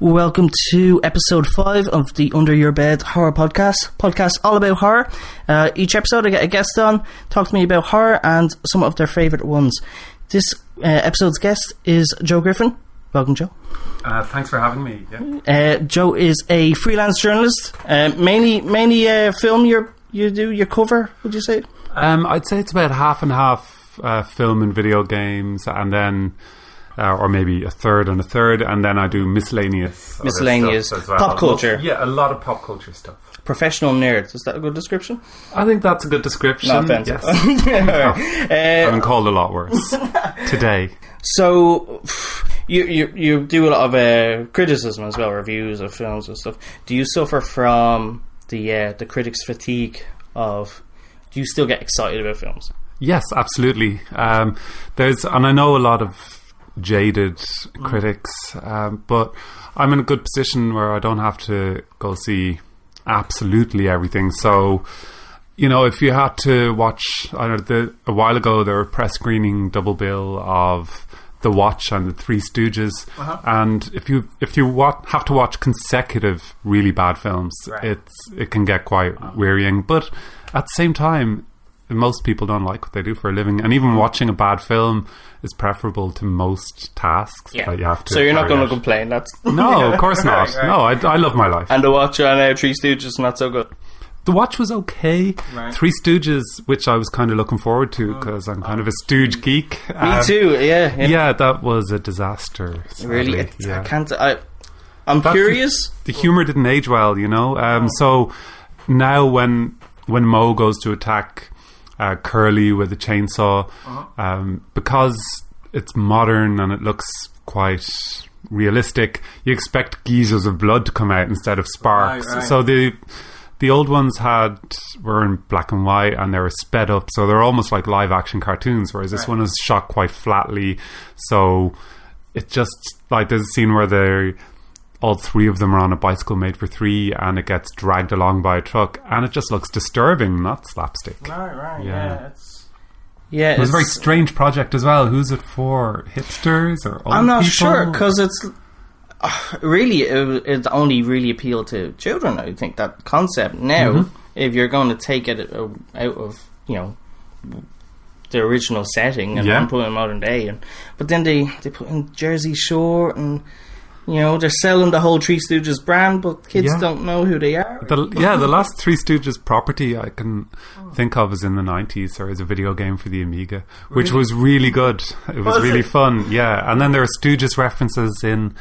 Welcome to episode 5 of the Under Your Bed Horror Podcast all about horror. Each episode I get a guest on, talk to me about horror and some of their favourite ones. This episode's guest is Joe Griffin. Welcome, Joe. Thanks for having me. Yeah. Joe is a freelance journalist. Mainly film you do, your cover, would you say? I'd say it's about half and half film and video games, and then or maybe a third, and then I do miscellaneous stuff as well. Pop culture. Yeah, a lot of pop culture stuff. Professional nerd. Is that a good description? I think that's a good description. Not offensive. Yes. I've been called a lot worse today. So you do a lot of criticism as well, reviews of films and stuff. Do you suffer from the critics' fatigue of? Do you still get excited about films? Yes, absolutely. And I know a lot of jaded critics, but I'm in a good position where I don't have to go see absolutely everything. So, you know, if you had to watch, a while ago there were a press screening double bill of The Watch and The Three Stooges, and if you have to watch consecutive really bad films, right, it can get quite wearying. But at the same time, most people don't like what they do for a living, and even watching a bad film is preferable to most tasks that you have to. So you're not going to complain? No, of course not. Right. No, I love my life. And The Watch and Three Stooges not so good. The Watch was okay. Right. Three Stooges, which I was kind of looking forward to because I'm kind of a Stooge geek. Me too. Yeah. Yeah, that was a disaster. Sadly. Really, I can't. I'm curious. The humour didn't age well, you know. So now when Mo goes to attack Curly with a chainsaw, because it's modern and it looks quite realistic, you expect geysers of blood to come out instead of sparks. Right. So the old ones were in black and white and they were sped up, so they're almost like live action cartoons, whereas this one is shot quite flatly. So it just, like, there's a scene where all three of them are on a bicycle made for three and it gets dragged along by a truck, and it just looks disturbing, not slapstick. Right. Yeah. It was a very strange project as well. Who's it for? Hipsters or old I'm not people? sure, because it's really it only really appealed to children. I think that concept now, if you're going to take it out of, you know, the original setting and put it in modern day, but then they put in Jersey Shore, and you know, they're selling the whole Three Stooges brand, but kids don't know who they are. The last Three Stooges property I can think of is in the 90s. There was a video game for the Amiga, which was really good. It was really fun, yeah. And then there are Stooges references in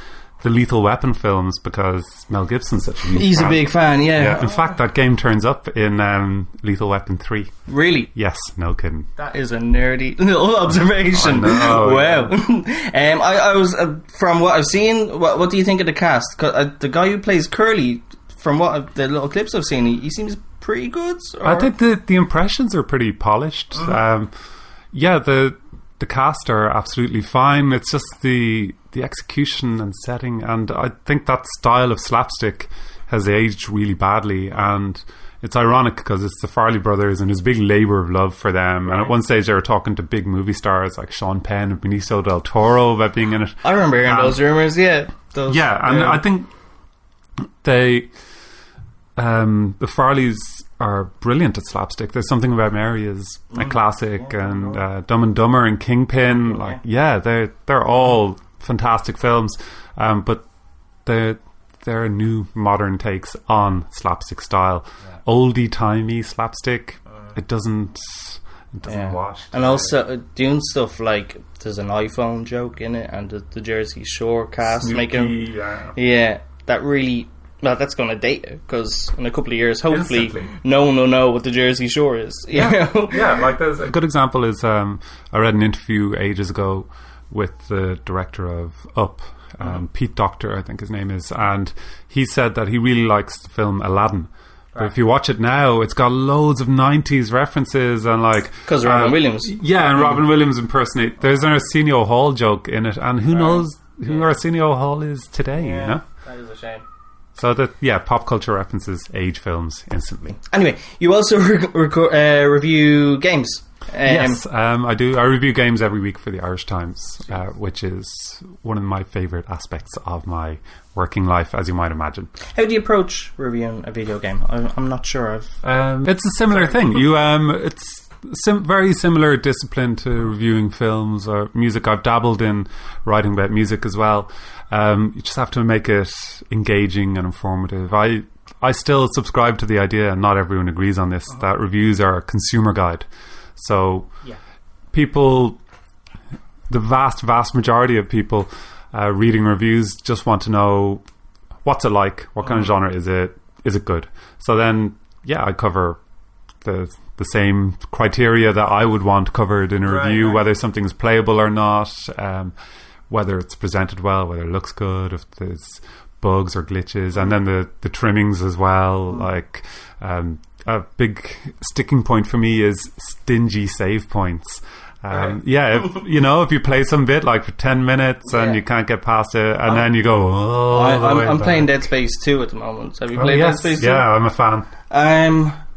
the Lethal Weapon films because Mel Gibson's such a huge He's fan. a big fan, yeah. In fact, that game turns up in Lethal Weapon 3. Really? Yes, no kidding. That is a nerdy little observation. Wow. Yeah. I was, from what I've seen, what do you think of the cast? 'Cause, the guy who plays Curly, from what the little clips I've seen, he seems pretty good. Or? I think the impressions are pretty polished. The cast are absolutely fine. It's just the execution and setting, and I think that style of slapstick has aged really badly, and it's ironic because it's the Farrelly brothers and there's a big labour of love for them, and at one stage they were talking to big movie stars like Sean Penn and Benicio del Toro about being in it. I remember hearing those rumours, I think the Farrellys are brilliant at slapstick. There's Something About Mary is a classic, and Dumb and Dumber and Kingpin, they're all fantastic films, but they're new modern takes on slapstick style. Oldie timey slapstick, it doesn't wash. And also doing stuff like there's an iPhone joke in it, and the Jersey Shore cast Snooki, making that really. Well, that's going to date it, because in a couple of years, hopefully, no one will know what the Jersey Shore is. You know? Yeah, like there's a good example is I read an interview ages ago with the director of Up, Pete Docter, I think his name is, and he said that he really likes the film Aladdin. But if you watch it now, it's got loads of 90s references and because Robin Williams. Yeah, and Robin Williams impersonate. There's an Arsenio Hall joke in it, and who knows who Arsenio Hall is today, you know? That is a shame. So pop culture references age films instantly. Anyway, you also review games. Yes, I do. I review games every week for the Irish Times, which is one of my favourite aspects of my working life, as you might imagine. How do you approach reviewing a video game? I'm not sure. It's a similar thing. It's very similar discipline to reviewing films or music. I've dabbled in writing about music as well. You just have to make it engaging and informative. I still subscribe to the idea, and not everyone agrees on this, that reviews are a consumer guide. So people, the vast majority of people reading reviews just want to know, what's it like? What kind of genre is it? Is it good? So then, I cover the same criteria that I would want covered in a review, whether something's playable or not, whether it's presented well, whether it looks good, if there's bugs or glitches, and then the trimmings as well. Like a big sticking point for me is stingy save points. If you play some bit like for 10 minutes and you can't get past it, and then you go, I'm playing Dead Space 2 at the moment. Have you played Dead Space 2? Yeah, I'm a fan.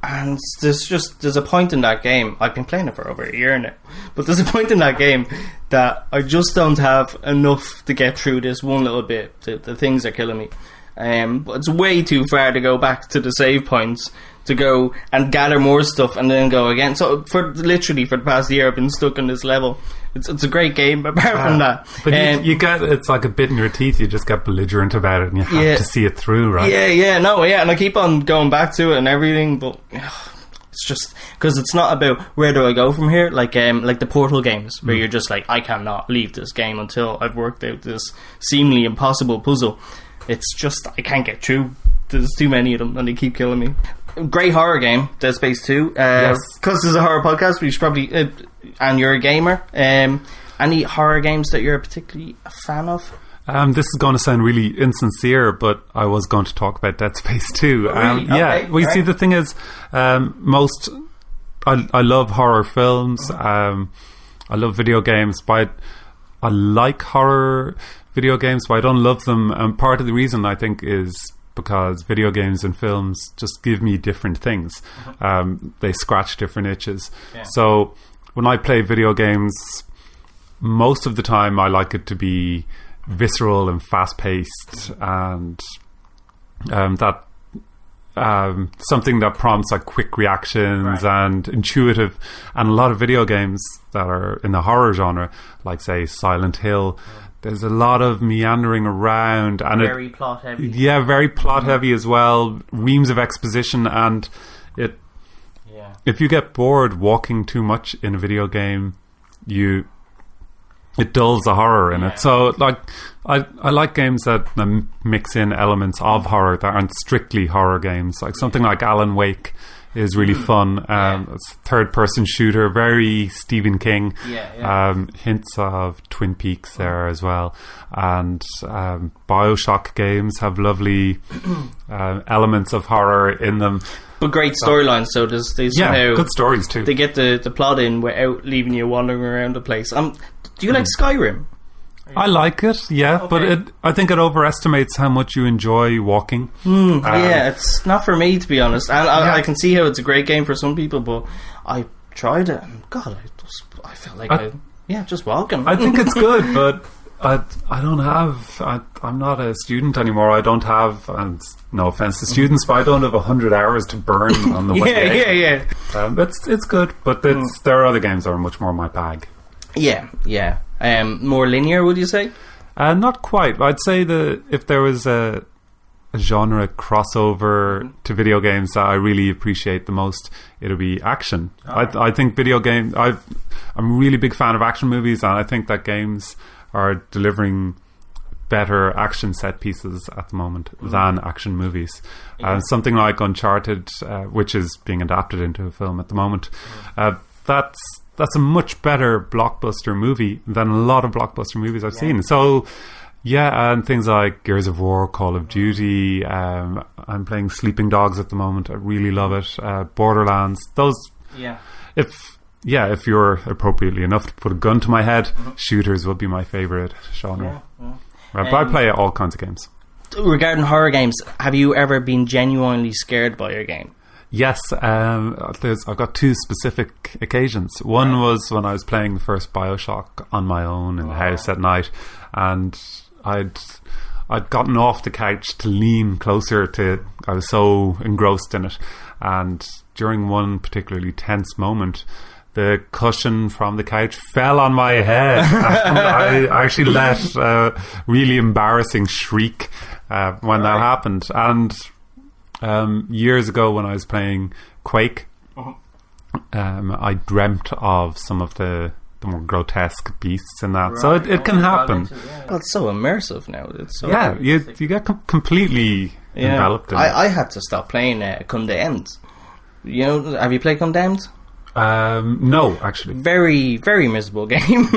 And there's a point in that game, I've been playing it for over a year now, but there's a point in that game that I just don't have enough to get through this one little bit. The things are killing me. But it's way too far to go back to the save points to go and gather more stuff and then go again. So for the past year I've been stuck on this level. It's a great game, apart from that. But you get, it's like a bit in your teeth. You just get belligerent about it and you have to see it through, right? And I keep on going back to it and everything, but it's just because it's not about where do I go from here, like the Portal games where you're just like, I cannot leave this game until I've worked out this seemingly impossible puzzle. It's just I can't get through. There's too many of them and they keep killing me. Great horror game, Dead Space 2. Because this is a horror podcast, we should probably and you're a gamer. Any horror games that you're particularly a fan of? This is going to sound really insincere, but I was going to talk about Dead Space 2. See, the thing is, I love horror films. I love video games, but I like horror video games, but I don't love them. And part of the reason, I think, is because video games and films just give me different things. They scratch different itches. So when I play video games, most of the time I like it to be visceral and fast-paced, and that something that prompts like quick reactions and intuitive. And a lot of video games that are in the horror genre, like say Silent Hill, there's a lot of meandering around and very plot heavy. Yeah, very plot heavy as well. Reams of exposition, and if you get bored walking too much in a video game, it dulls the horror in it. So like I like games that mix in elements of horror that aren't strictly horror games. Like something like Alan Wake is really fun. It's a third-person shooter, very Stephen King. Hints of Twin Peaks there as well. And Bioshock games have lovely elements of horror in them. But great storylines, so there's good stories too. They get the plot in without leaving you wandering around the place. Do you like Skyrim? I like it, but I think it overestimates how much you enjoy walking. It's not for me, to be honest. And I can see how it's a great game for some people, but I tried it, and God, I felt like just walking. I think it's good, but I don't have. I'm not a student anymore. I don't have, and no offense to students, but I don't have 100 hours to burn on the way. It's good, but there are other games that are much more my bag. More linear, would you say? Not quite. I'd say if there was a genre crossover to video games that I really appreciate the most, it'll be action. I think video game. I'm a really big fan of action movies, and I think that games are delivering better action set pieces at the moment than action movies. Something like Uncharted, which is being adapted into a film at the moment, that's a much better blockbuster movie than a lot of blockbuster movies I've seen. So, and things like Gears of War, Call of Duty. I'm playing Sleeping Dogs at the moment. I really love it. Borderlands. Those. If you're appropriately enough to put a gun to my head, shooters would be my favourite genre. But I play all kinds of games. Regarding horror games, have you ever been genuinely scared by your game? Yes, I've got two specific occasions. One was when I was playing the first BioShock on my own in the house at night, and I'd gotten off the couch to lean closer to. I was so engrossed in it, and during one particularly tense moment, the cushion from the couch fell on my head. And I actually let a really embarrassing shriek when that happened. And years ago, when I was playing Quake, I dreamt of some of the more grotesque beasts in that. Right. So it can happen. Well, it's so immersive now. It's so you get completely enveloped in it. I had to stop playing Condemned. Have you played Condemned? No, actually. Very, very miserable game.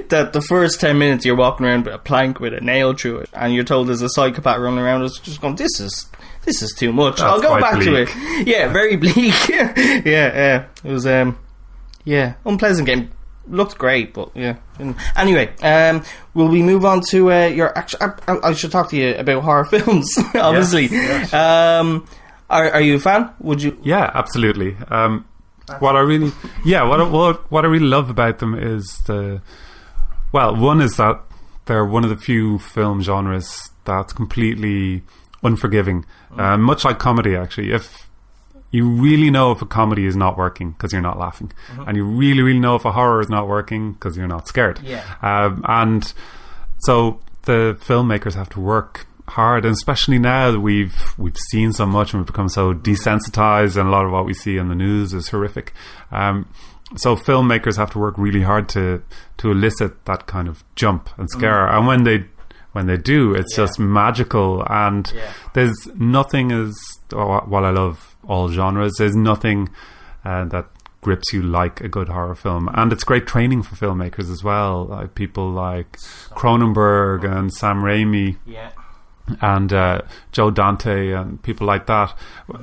That the first 10 minutes you're walking around with a plank with a nail through it, and you're told there's a psychopath running around. It's just going, this is too much. That's I'll go back bleak. to it. Yeah, very bleak. Yeah. It was unpleasant game. Looked great, but yeah. Anyway, will we move on to your actual? I should talk to you about horror films. Obviously, yes. Are you a fan? Would you? Yeah, absolutely. What I really love about them is one is that they're one of the few film genres that's completely unforgiving, much like comedy. Actually, if you really know if a comedy is not working because you're not laughing, and you really, really know if a horror is not working because you're not scared. And so the filmmakers have to work hard, and especially now that we've seen so much and we've become so desensitized, and a lot of what we see in the news is horrific. So filmmakers have to work really hard to elicit that kind of jump and scare, and when they do, it's just magical. And there's nothing while I love all genres, there's nothing that grips you like a good horror film, and it's great training for filmmakers as well, like people like Cronenberg and Sam Raimi. And Joe Dante and people like that.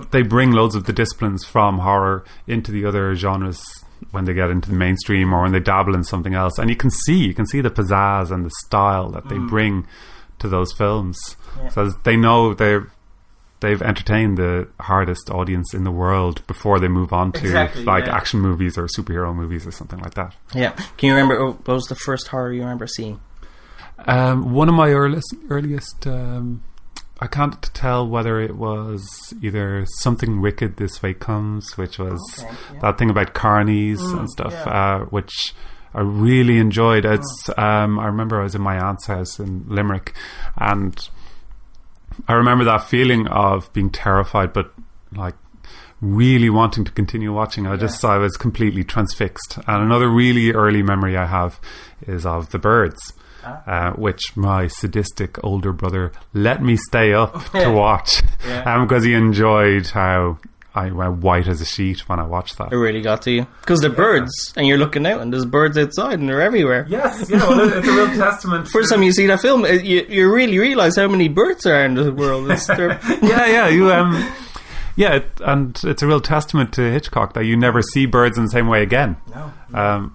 They bring loads of the disciplines from horror into the other genres when they get into the mainstream or when they dabble in something else, and you can see the pizzazz and the style that they bring to those films. So they know they've entertained the hardest audience in the world before they move on to action movies or superhero movies or something like that. Can you remember what was the first horror you remember seeing? One of my earliest I can't tell whether it was either Something Wicked This Way Comes, which was that thing about carnies and stuff, which I really enjoyed. It's I remember I was in my aunt's house in Limerick, and I remember that feeling of being terrified but like really wanting to continue watching. I was completely transfixed. And another really early memory I have is of The Birds, which my sadistic older brother let me stay up to watch, because he enjoyed how I went white as a sheet when I watched that. It really got to you because the birds, and you're looking out and there's birds outside and they're everywhere. Yes, it's a real testament. First time you see that film, you really realise how many birds there are in the world. And it's a real testament to Hitchcock that you never see birds in the same way again. No.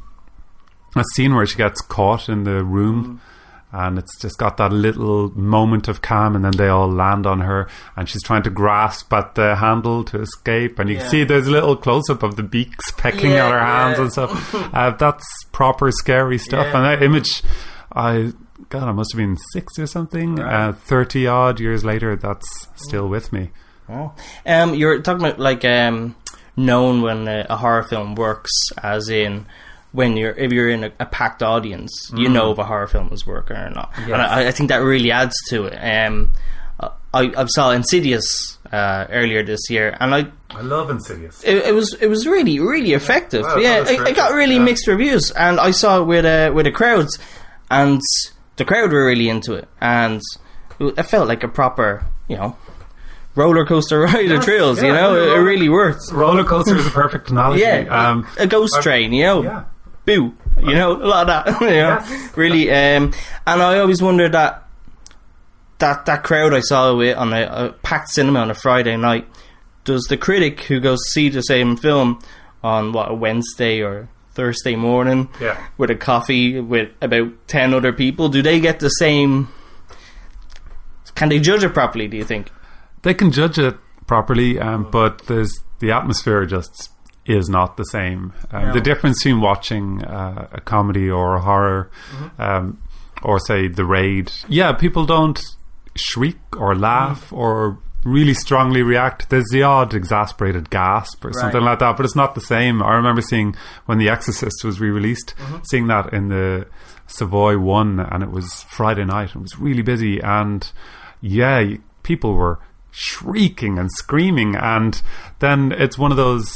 A scene where she gets caught in the room, and it's just got that little moment of calm, and then they all land on her, and she's trying to grasp at the handle to escape, and you can see there's a little close-up of the beaks pecking at her hands and stuff. That's proper scary stuff. And that image, I must have been 6 or something. 30 odd years later, that's still with me. Oh. You're talking about like knowing when a horror film works, as in if you're in a packed audience, you know if a horror film is working or not. Yes. And I think that really adds to it. I saw Insidious earlier this year, and I love Insidious. It was really, really effective. Well, it got really mixed reviews, and I saw it with a crowds, and the crowd were really into it, and it felt like a proper, roller coaster ride of thrills. It really worked. Roller coaster is a perfect analogy. A ghost train. Boo. A lot of that. Yes. Really. And I always wondered that crowd I saw with on a packed cinema on a Friday night. Does the critic who goes to see the same film on a Wednesday or Thursday morning with a coffee with about 10 other people, do they get the same? Can they judge it properly, do you think? They can judge it properly, but there's the atmosphere just is not the same. The difference between watching a comedy or a horror, or say The Raid, people don't shriek or laugh or really strongly react. There's the odd exasperated gasp or something like that, but it's not the same. I remember seeing when The Exorcist was re-released, seeing that in the Savoy One, and it was Friday night. It was really busy, and people were shrieking and screaming, and then it's one of those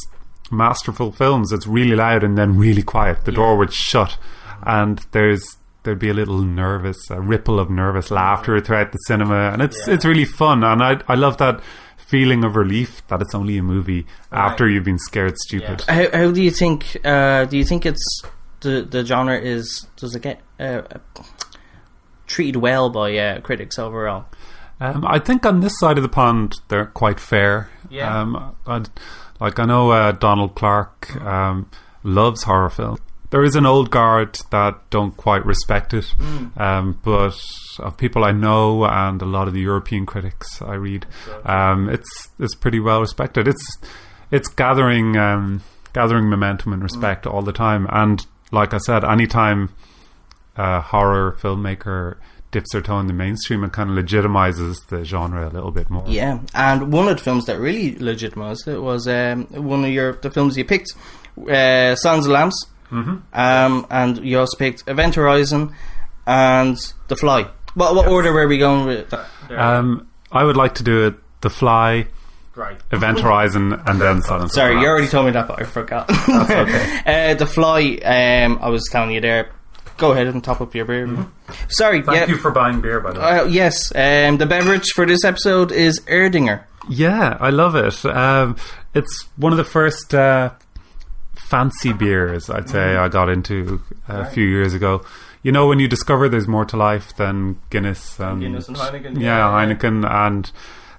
masterful films. It's really loud and then really quiet. The door would shut, and there'd be a little a ripple of nervous laughter throughout the cinema, and it's really fun. And I love that feeling of relief that it's only a movie after you've been scared stupid. How do you think? Do you think it's the genre does it get treated well by critics overall? I think on this side of the pond they're quite fair. I know Donald Clark loves horror film. There is an old guard that don't quite respect it, but of people I know and a lot of the European critics I read, it's pretty well respected. It's gathering momentum and respect all the time. And like I said, anytime a horror filmmaker dips their toe in the mainstream, it kind of legitimizes the genre a little bit more. Yeah, and one of the films that really legitimized it was one of the films you picked, Silence of the Lambs. And you also picked Event Horizon and The Fly. What order were we going with that? I would like to do it The Fly, Event Horizon, and then Silence. Sorry, you already told me that, but I forgot. That's okay. The Fly, I was telling you there. Go ahead and top up your beer. Sorry. Thank you for buying beer, by the way. Yes. The beverage for this episode is Erdinger. Yeah, I love it. It's one of the first fancy beers, I'd say, I got into a few years ago. You know, when you discover there's more to life than Guinness and Heineken. Heineken,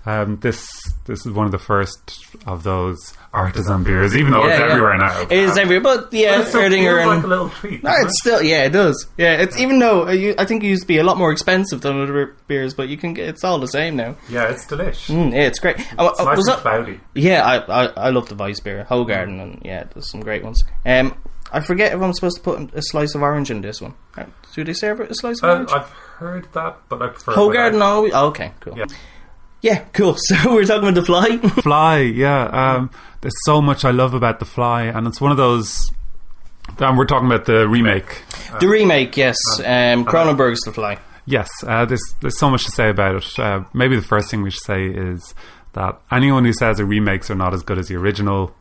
and this is one of the first of those artisan beers, even though it's everywhere now. It is everywhere, but it still Erdinger feels like a little treat. No, it's still it does. Yeah, it's even though I think it used to be a lot more expensive than other beers, but you can get it's all the same now. Yeah, it's delish. It's great. It's nice and cloudy. Yeah, I love the Weiss beer, Hogarden, and there's some great ones. I forget if I'm supposed to put a slice of orange in this one. Do they serve it a slice of orange? I've heard that, but I prefer Hogarden always. Okay, cool. Yeah, cool. So we're talking about The Fly. Fly, yeah. There's so much I love about The Fly, and it's one of those. And we're talking about the remake. The remake, yes. Cronenberg's The Fly. Yes, there's so much to say about it. Maybe the first thing we should say is that anyone who says the remakes are not as good as the original,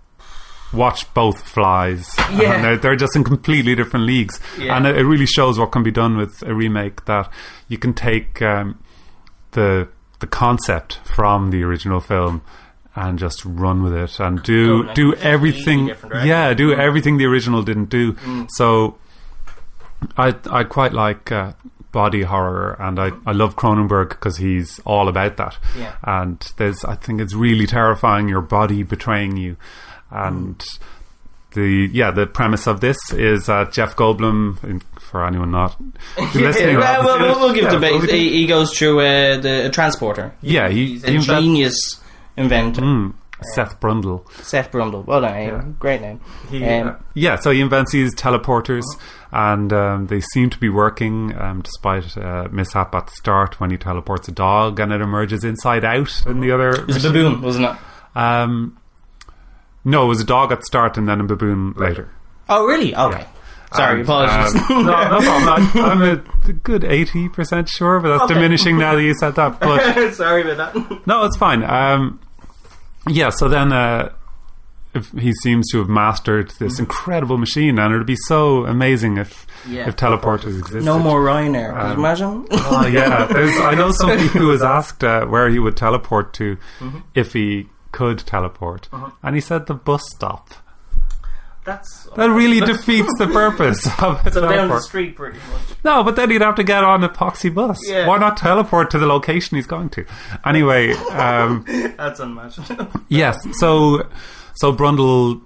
watch both Flies. Yeah. They're just in completely different leagues. Yeah. And it really shows what can be done with a remake, that you can take the concept from the original film and just run with it and do everything everything the original didn't do. So I quite like body horror, and I love Cronenberg because he's all about that. And I think it's really terrifying, your body betraying you. And the premise of this is Jeff Goldblum, for anyone not listening. We'll give the base. He goes through a transporter. Yeah, he's a genius inventor. Seth Brundle. Well done, great name. So he invents these teleporters, and they seem to be working, despite a mishap at the start when he teleports a dog and it emerges inside out in the other. It was a baboon, wasn't it? No, it was a dog at the start and then a baboon later. Oh, really? Okay. Yeah. Sorry, apologies. No problem. I'm a good 80% sure, but that's diminishing now that you said that. But sorry about that. No, it's fine. So then if he seems to have mastered this incredible machine, and it would be so amazing if teleporters existed. No more Ryanair. Can you imagine? Oh, yeah. I know somebody who was asked where he would teleport to if he could teleport, and he said the bus stop. That really defeats the purpose of a teleport. Down the street, pretty much. No, but then he'd have to get on a poxy bus. Yeah. Why not teleport to the location he's going to? Anyway, that's unmatched. Yes, so Brundle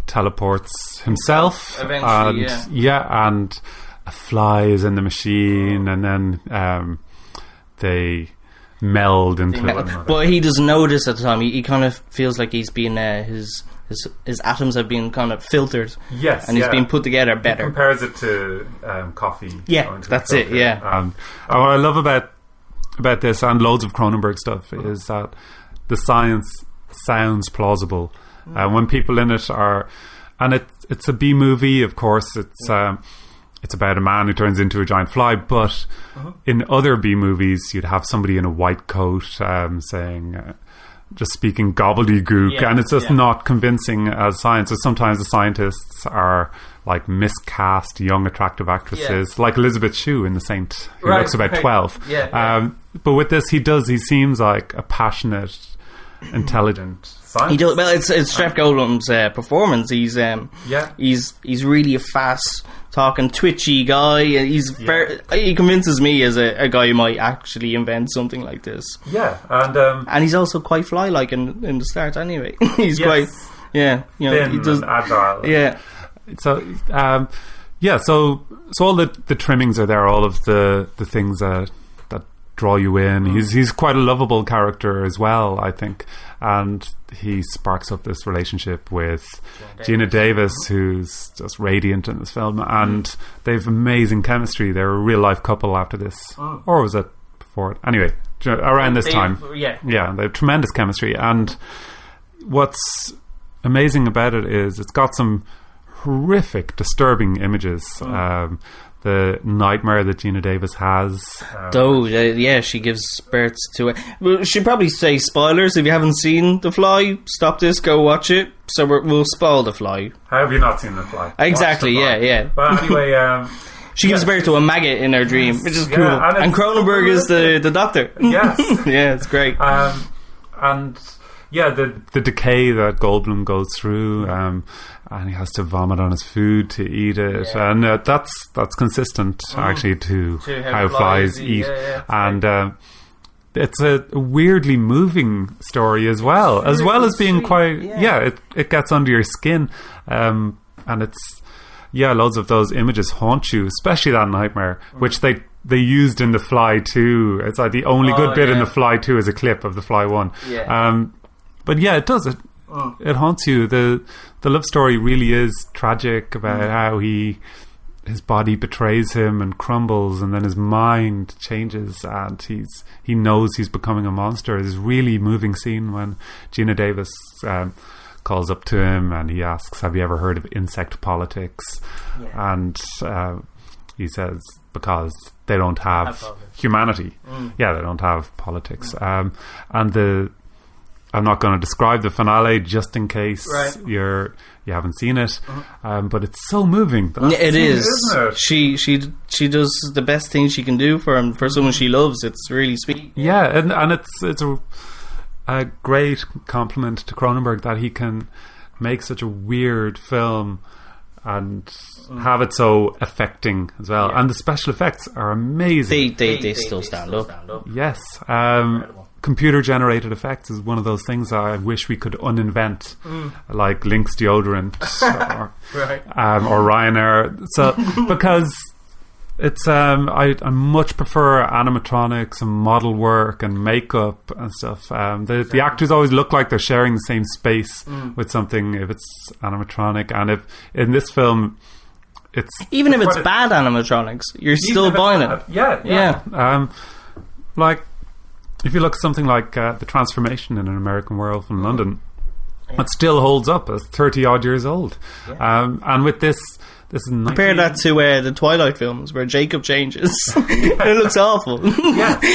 teleports himself, eventually, and a fly is in the machine, and then they meld into one another. But he doesn't notice at the time. He kind of feels like he's been his atoms have been kind of filtered. Yes, and he's been put together better. He compares it to coffee. Yeah, that's it. Yeah. What I love about this and loads of Cronenberg stuff is that the science sounds plausible. When people in it are, and it's a B movie, of course. It's about a man who turns into a giant fly, but in other B movies, you'd have somebody in a white coat saying, just speaking gobbledygook, and it's just not convincing as science. So sometimes the scientists are like miscast young attractive actresses, like Elizabeth Shue in The Saint, who looks about 12. But with this, he seems like a passionate, intelligent scientist. He does. Well, it's Jeff Goldblum's performance. He's really a fast talking, twitchy guy. He convinces me as a guy who might actually invent something like this. Yeah, and he's also quite fly-like in the start. Anyway, he's quite thin he does, and agile. Yeah. So so all the trimmings are there. All of the things that draw you in. He's quite a lovable character as well, I think, and he sparks up this relationship with Gina Davis, who's just radiant in this film, and they've amazing chemistry. They're a real life couple after this, or was it before it? Anyway, around this time, they have tremendous chemistry. And what's amazing about it is it's got some horrific, disturbing images. The nightmare that Gina Davis has. She gives birth to it. We should probably say spoilers. If you haven't seen The Fly, stop this, go watch it. So we'll spoil The Fly. How have you not seen The Fly? Exactly, The Fly. yeah. But anyway... she gives birth to a maggot in her dream, which is cool. And Cronenberg is the doctor. Yes. Yeah, it's great. And... yeah, the decay that Goldblum goes through, and he has to vomit on his food to eat it, and that's consistent actually to how flies eat, and it's a weirdly moving story as well as being quite it gets under your skin, and it's loads of those images haunt you, especially that nightmare, which they used in The Fly 2. It's like the only good bit in The Fly 2 is a clip of The Fly 1. But it does. It haunts you. The love story really is tragic about how his body betrays him and crumbles, and then his mind changes, and he knows he's becoming a monster. It's a really moving scene when Gina Davis calls up to him and he asks, "Have you ever heard of insect politics?" And he says, because they don't have humanity. They don't have politics. And I'm not going to describe the finale just in case you haven't seen it, but it's so moving. It is. Isn't it? She does the best thing she can do for him, for someone she loves. It's really sweet. Yeah, and it's a great compliment to Cronenberg that he can make such a weird film and have it so affecting as well. And the special effects are amazing. They still stand up. Yes. Computer generated effects is one of those things I wish we could uninvent, like Lynx deodorant or Ryanair. So because it's I much prefer animatronics and model work and makeup and stuff. The actors always look like they're sharing the same space with something if it's animatronic, and if in this film it's even if it's bad animatronics, you're still buying it. Yeah. Like, if you look at something like The Transformation in An American Werewolf in London, it still holds up as 30 odd years old. And with this is compare that to the Twilight films where Jacob changes. It looks awful.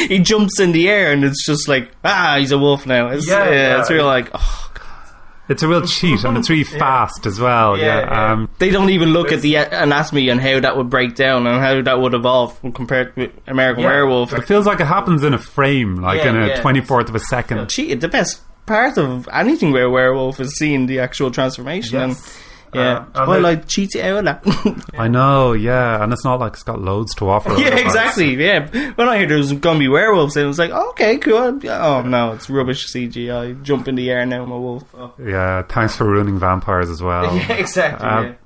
He jumps in the air and it's just like, he's a wolf now. It's real like, it's a real cheat, and it's really fast as well. They don't even look at the anatomy and how that would break down and how that would evolve compared with American Werewolf. It feels like it happens in a frame, like in a 24th of a second. The best part of anything where werewolf is seeing the actual transformation. Twilight cheats it out of that. I know, and it's not like it's got loads to offer. Exactly. When I heard there was going to be werewolves, it was like, okay, cool. Oh no, it's rubbish CGI. Jump in the air now, I'm a wolf. Yeah, thanks for ruining vampires as well. Exactly.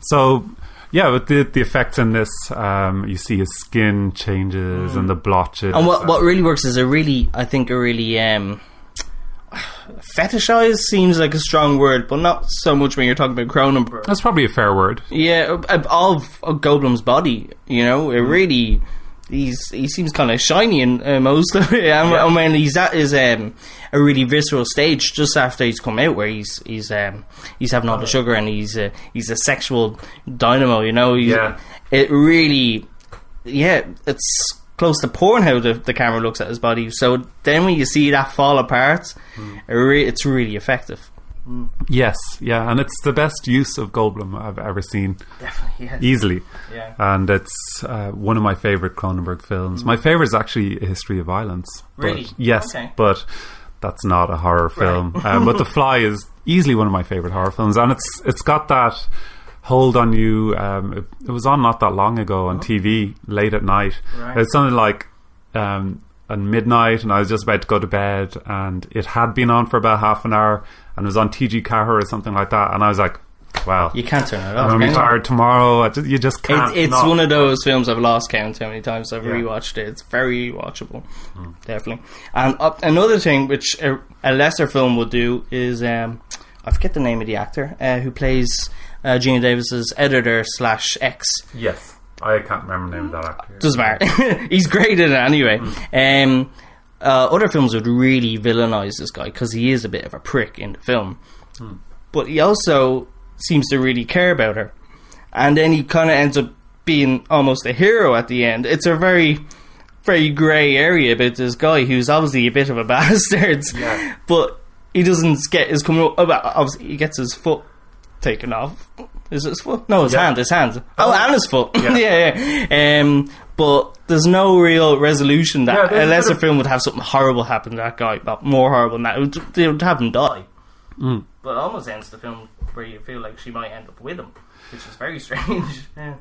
So, yeah, with the effects in this, you see his skin changes and the blotches. And what really works is a really fetishize seems like a strong word, but not so much when you're talking about Cronenberg. That's probably a fair word. Yeah, all of Goldblum's body, you know, it really... he seems kind of shiny in most of it, and when he's at his a really visceral stage just after he's come out, where he's having all the sugar and he's a sexual dynamo, you know. It really, it's close to porn how the camera looks at his body. So then when you see that fall apart, it's really effective. Yes, yeah, and it's the best use of Goldblum I've ever seen. Definitely, yes. Easily. Yeah. And it's one of my favourite Cronenberg films. My favourite is actually A History of Violence. Really? Yes, okay. But that's not a horror film. But The Fly is easily one of my favourite horror films, and it's got that hold on you. It was on not that long ago on TV late at night. Right. It's something like at midnight, and I was just about to go to bed, and it had been on for about half an hour, and it was on TG Caher or something like that, and I was like, wow, you can't turn it off. I'm going to be tired tomorrow. You just can't. It's one of those films I've lost count how many times I've rewatched it. It's very watchable, definitely. And another thing which a lesser film would do is I forget the name of the actor who plays Gina Davis's editor / ex. Yes, I can't remember the name of that actor. Doesn't matter. He's great in it anyway. Other films would really villainize this guy because he is a bit of a prick in the film, but he also seems to really care about her, and then he kind of ends up being almost a hero at the end. It's a very, very grey area about this guy who's obviously a bit of a bastard, but he doesn't get his coming up. Obviously, he gets his foot taken off. Is it his foot? No, his hand. His hand. Oh, and his foot. Yeah. But there's no real resolution that a lesser film would have something horrible happen to that guy, but more horrible than that. They would have him die. But it almost ends the film where you feel like she might end up with him, which is very strange. They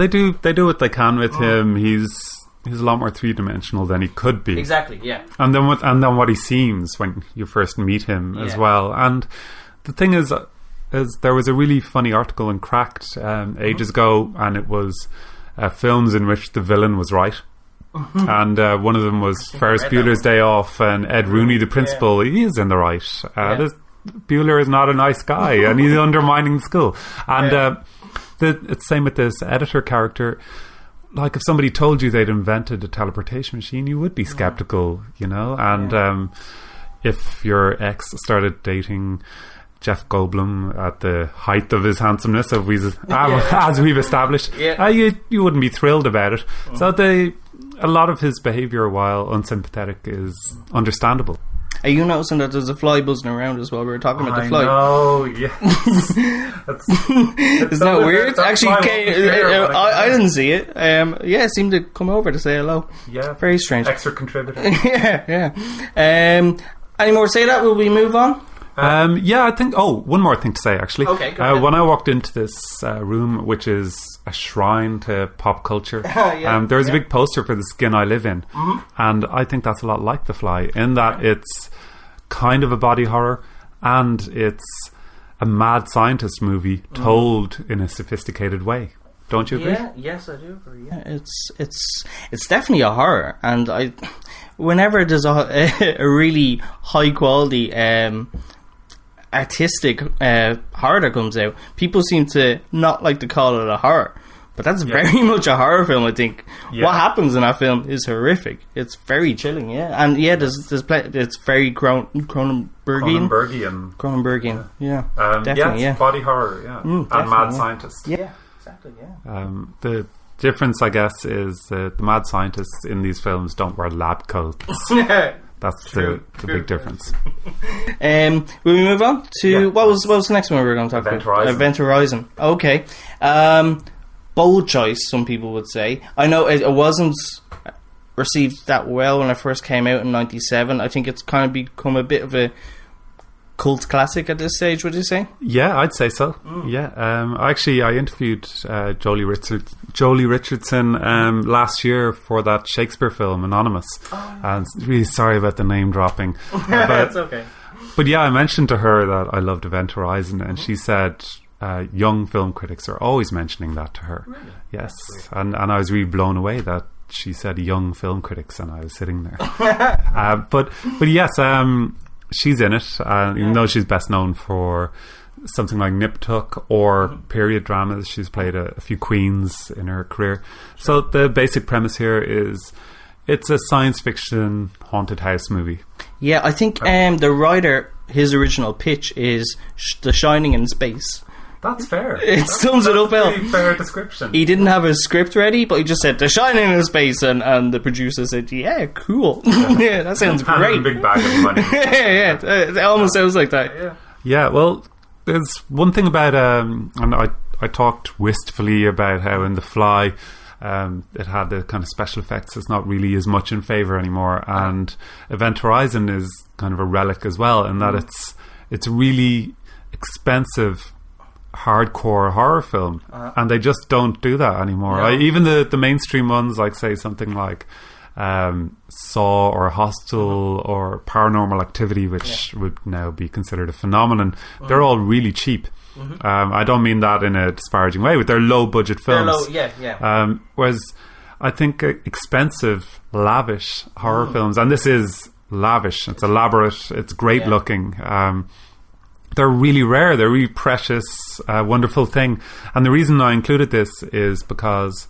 do what they can with him. He's a lot more three-dimensional than he could be. Exactly, yeah. And then what he seems when you first meet him as well. And the thing is there was a really funny article in Cracked ages ago, and it was films in which the villain was right. And one of them was Ferris Bueller's Day Off, and Ed Rooney, the principal, he is in the right. Bueller is not a nice guy, and he's undermining the school. And it's the same with this editor character. Like, if somebody told you they'd invented a teleportation machine, you would be skeptical, you know. And if your ex started dating Jeff Goldblum at the height of his handsomeness, as we've established, you wouldn't be thrilled about it. So a lot of his behaviour, while unsympathetic, is understandable. Are you noticing that there's a fly buzzing around as well? We were talking about the fly. Oh, yes. Isn't that weird? Actually, I didn't see it. It seemed to come over to say hello. Yeah. Very strange. Extra contributor. Yeah. Any more to say that? Will we move on? I think... Oh, one more thing to say, actually. Okay, go ahead. When I walked into this room, which is a shrine to pop culture, there's a big poster for The Skin I Live In. And I think that's a lot like The Fly, in that it's kind of a body horror, and it's a mad scientist movie told in a sophisticated way. Don't you agree? Yeah, yes, I do agree. Yeah. It's definitely a horror, and whenever there's a really high quality artistic horror that comes out, people seem to not like to call it a horror, but that's very much a horror film. I think what happens in that film is horrific. It's very chilling, and there's it's very Cronenbergian, definitely, it's body horror, and mad scientist, exactly, the difference, I guess, is the mad scientists in these films don't wear lab coats. That's the big difference. Will we move on to what was the next one we were going to talk about? Event Horizon. Okay. Bold choice, some people would say. I know it wasn't received that well when it first came out in 97. I think it's kind of become a bit of a cult classic at this stage, would you say? Yeah, I'd say so. Actually, I interviewed Jolie Richardson last year for that Shakespeare film, Anonymous. And really sorry about the name dropping. That's okay. But I mentioned to her that I loved Event Horizon, and she said young film critics are always mentioning that to her. Really? Yes, and I was really blown away that she said young film critics, and I was sitting there. But yes, she's in it, even though she's best known for something like Nip Tuck or period dramas. She's played a few queens in her career. So the basic premise here is it's a science fiction haunted house movie. Yeah, I think the writer, his original pitch is The Shining in space. That's fair. It sums it up well. That's a pretty fair description. He didn't have a script ready, but he just said The Shining in space, and the producer said, "Yeah, cool. Yeah, that sounds great." A big bag of money. yeah, it almost sounds like that. Yeah, well, there's one thing about and I talked wistfully about how in The Fly it had the kind of special effects. It's not really as much in favour anymore, and Event Horizon is kind of a relic as well in that it's really expensive hardcore horror film, and they just don't do that anymore. Even the mainstream ones, like say something like Saw or Hostel or Paranormal Activity, which would now be considered a phenomenon, they're all really cheap. I don't mean that in a disparaging way, but they're low budget films. Whereas I think expensive, lavish horror films, and this is lavish, it's elaborate, it's great looking, they're really rare, they're really precious, wonderful thing. And the reason I included this is because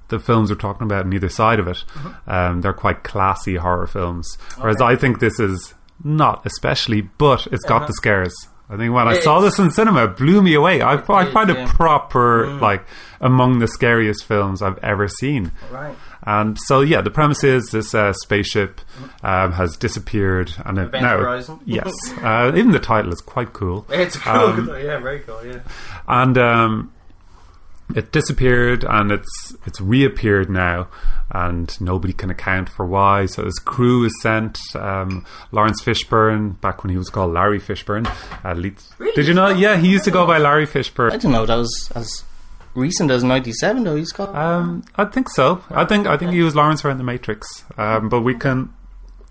the films we're talking about on either side of it, they're quite classy horror films. Whereas I think this is not especially, but it's got the scares. I think when I saw this in cinema, it blew me away. I find it proper, like, among the scariest films I've ever seen. Right. And so, yeah, the premise is this spaceship has disappeared. And Event Horizon. Yes. Even the title is quite cool. It's cool. Very cool, yeah. And it disappeared, and it's reappeared now, and nobody can account for why. So this crew is sent. Lawrence Fishburne, back when he was called Larry Fishburne. Really? Did you know? Yeah, he used to go by Larry Fishburne. I didn't know that was as recent as 97, though. He's called. I think so. I think he was Lawrence around The Matrix. But we can.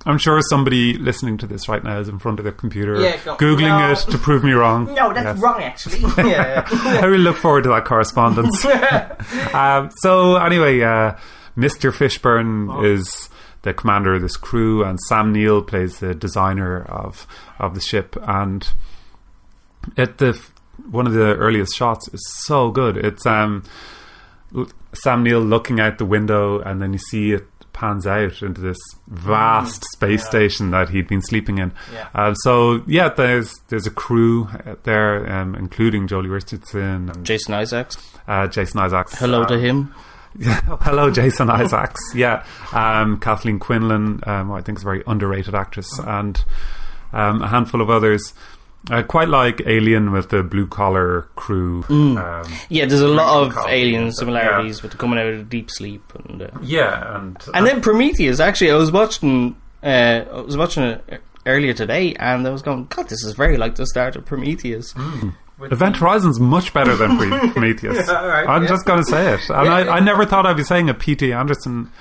I'm sure somebody listening to this right now is in front of their computer, Googling it to prove me wrong. No, that's wrong, actually. I really look forward to that correspondence. So anyway, Mr. Fishburne is the commander of this crew, and Sam Neill plays the designer of the ship. And one of the earliest shots is so good. It's Sam Neill looking out the window, and then you see it pans out into this vast space station that he'd been sleeping in. So there's a crew there, including Jolie Richardson and Jason Isaacs. Hello to him. Hello, Jason Isaacs. Kathleen Quinlan, who I think is a very underrated actress, and a handful of others. Quite like Alien with the blue collar crew. There's a lot of Alien similarities with coming out of deep sleep, and then Prometheus. Actually, I was watching it earlier today, and I was going, God, this is very like the start of Prometheus. Event Horizon's much better than Prometheus. I'm just going to say it. And I never thought I'd be saying a P.T. Anderson.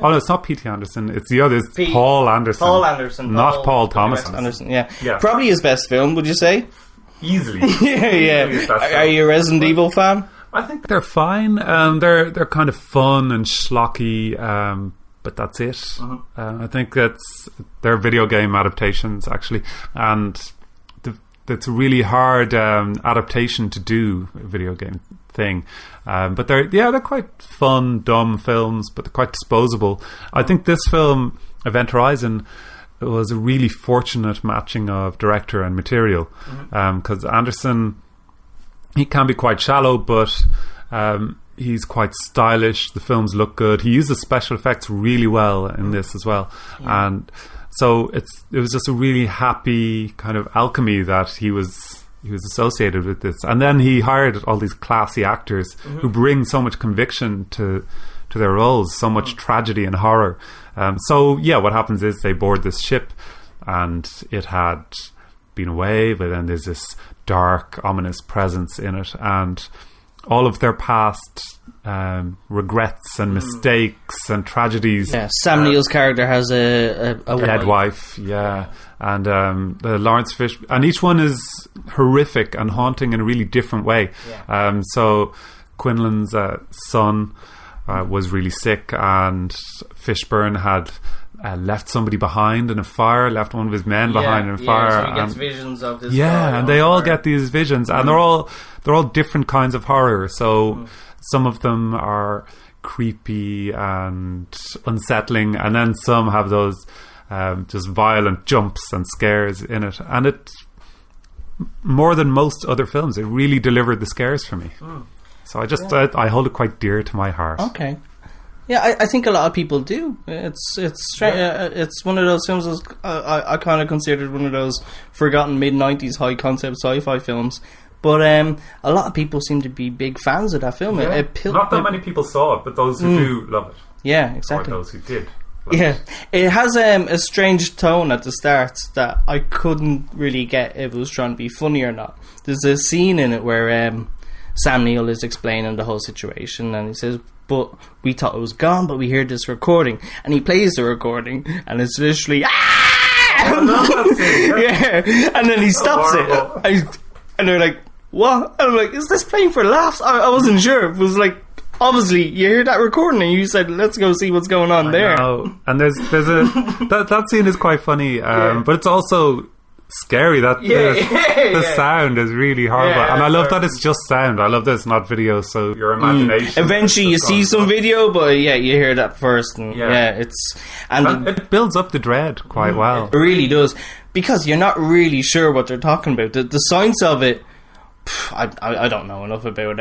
Oh, no, it's not P.T. Anderson. It's the other. It's Paul Anderson. Not Paul Thomas Anderson. Probably his best film, would you say? Easily. Are you a Resident Evil fan? I think they're fine. They're kind of fun and schlocky, but that's it. I think they're video game adaptations, actually. And it's a really hard adaptation to do, a video game thing. But they're quite fun, dumb films, but they're quite disposable. I think this film, Event Horizon, was a really fortunate matching of director and material. Because Anderson, he can be quite shallow, but he's quite stylish. The films look good. He uses special effects really well in this as well. And so it was just a really happy kind of alchemy that he was associated with this. And then he hired all these classy actors who bring so much conviction to their roles, so much tragedy and horror. What happens is they board this ship, and it had been away, but then there's this dark, ominous presence in it, and all of their past regrets and mistakes and tragedies. Sam Neill's character has a dead wife, and the Lawrence Fish, and each one is horrific and haunting in a really different way. So Quinlan's son was really sick, and Fishburne had left somebody behind in a fire, left one of his men behind in a fire. So he gets visions of this. And they all get these visions, and they're all different kinds of horror. So some of them are creepy and unsettling, and then some have those just violent jumps and scares in it. And it, more than most other films, it really delivered the scares for me. So I hold it quite dear to my heart. Okay. Yeah, I think a lot of people do. It's one of those films I kind of considered one of those forgotten mid-90s high concept sci-fi films. But a lot of people seem to be big fans of that film. Yeah. Not that many people saw it, but those who do love it. Yeah, exactly. Or those who did. It has a strange tone at the start that I couldn't really get if it was trying to be funny or not. There's a scene in it where Sam Neill is explaining the whole situation, and he says, but we thought it was gone, but we heard this recording, and he plays the recording, and it's literally and then he stops it, and they're like, what? And I'm like, is this playing for laughs? I wasn't sure. It was like, obviously you heard that recording and you said, let's go see what's going on there. And there's that scene is quite funny, but it's also scary. The sound is really horrible, and I love that it's just sound. I love that it's not video, so your imagination. Eventually you see some video, but you hear that first, and it builds up the dread quite well. It really does, because you're not really sure what they're talking about. The science of it, I don't know enough about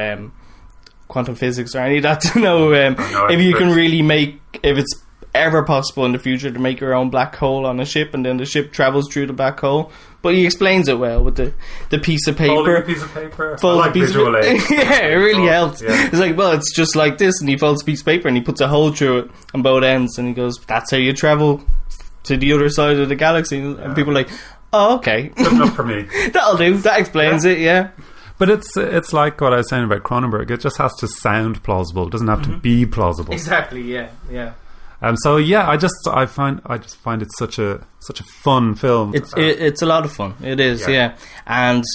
quantum physics or any of that to know if you can really if it's ever possible in the future to make your own black hole on a ship, and then the ship travels through the black hole. But he explains it well with the piece of paper. Folding a piece of paper. I like visual aids. Yeah, it really helps. Yeah. It's like, well, it's just like this, and he folds a piece of paper and he puts a hole through it on both ends, and he goes, that's how you travel to the other side of the galaxy. And people are like, oh, okay. Good enough for me. That'll do. That explains it, yeah. But it's like what I was saying about Cronenberg. It just has to sound plausible. It doesn't have to be plausible. Exactly. Yeah. So I just find it such a fun film. It's a lot of fun. It is, yeah. And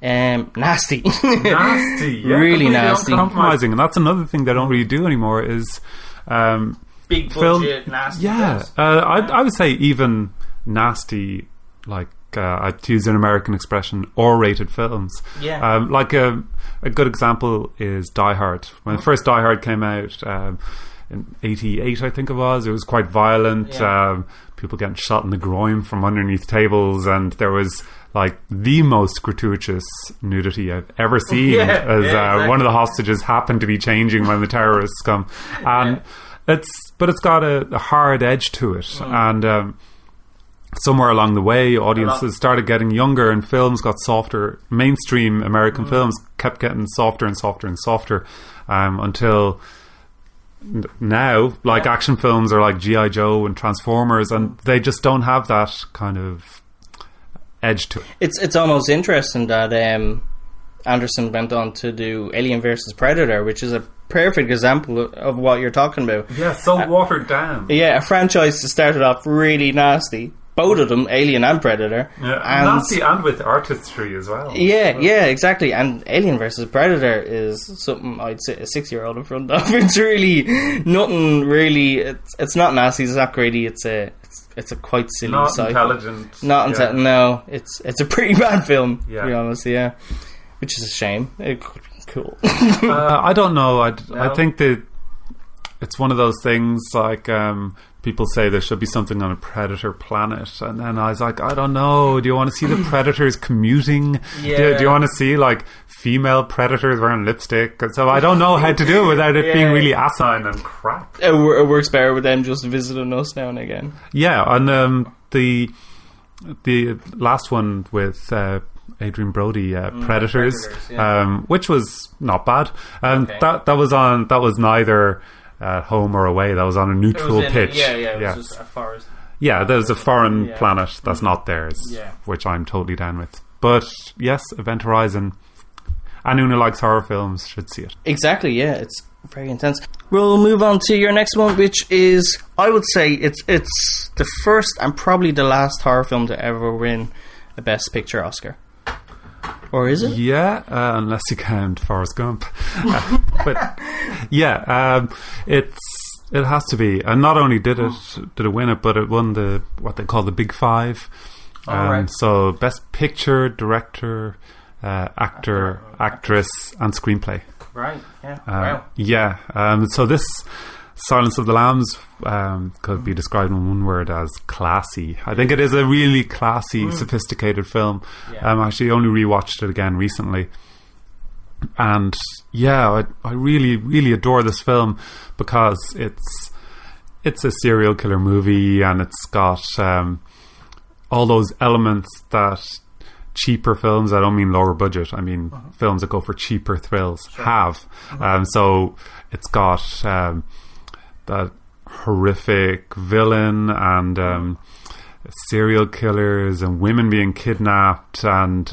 nasty. Nasty, yeah. Really nasty. Uncompromising, and that's another thing they don't really do anymore. Is big budget nasty. Yeah, I would say even nasty, like. I'd use an American expression, R-rated films. Yeah. Like a good example is Die Hard. When the first Die Hard came out in 88, I think it was quite violent. Yeah. People getting shot in the groin from underneath tables, and there was like the most gratuitous nudity I've ever seen. Exactly. One of the hostages happened to be changing when the terrorists come, and it's got a hard edge to it, and. Somewhere along the way, audiences started getting younger, and films got softer. Mainstream American films kept getting softer and softer and softer, until now, like action films are like G.I. Joe and Transformers, and they just don't have that kind of edge to it. It's almost interesting that Anderson went on to do Alien vs. Predator, which is a perfect example of what you're talking about. Yeah, so watered down. Yeah, a franchise that started off really nasty. Both of them, Alien and Predator. Yeah, and nasty, and with artistry as well. Yeah, exactly. And Alien vs. Predator is something I'd say a 6-year-old in front of. It's really nothing really. It's not nasty. It's not greedy. It's a quite silly. Not intelligent. Not intelligent. No, it's a pretty bad film. To be honest, yeah. Which is a shame. It could be cool. I don't know. I think that it's one of those things like. People say there should be something on a predator planet, and then I was like, I don't know. Do you want to see the predators commuting? Yeah. Do you want to see like female predators wearing lipstick? And so I don't know how to do it without it being really asinine and crap. It works better with them just visiting us now and again. Yeah, and the last one with Adrian Brody, Predators, which was not bad. That was neither. Home or away, that was on a neutral pitch. It was just a forest. Yeah, there's a foreign planet that's not theirs, which I'm totally down with. But yes, Event Horizon. Anyone who likes horror films should see it. Exactly, yeah. It's very intense. We'll move on to your next one, which is, I would say, it's the first and probably the last horror film to ever win a Best Picture Oscar. Or is it? Yeah, unless you count Forrest Gump. But yeah, it has to be. And not only did it win it, but it won what they call the Big Five. Right. So Best Picture, Director, Actor, Actress, and Screenplay. Right. Yeah. Wow. Yeah. So this Silence of the Lambs could be described in one word as classy. I think it is a really classy, sophisticated film. Yeah. I actually only rewatched it again recently. And yeah, I really, really adore this film because it's a serial killer movie, and it's got all those elements that cheaper films, I don't mean lower budget, I mean films that go for cheaper thrills, have. So it's got that horrific villain and serial killers and women being kidnapped and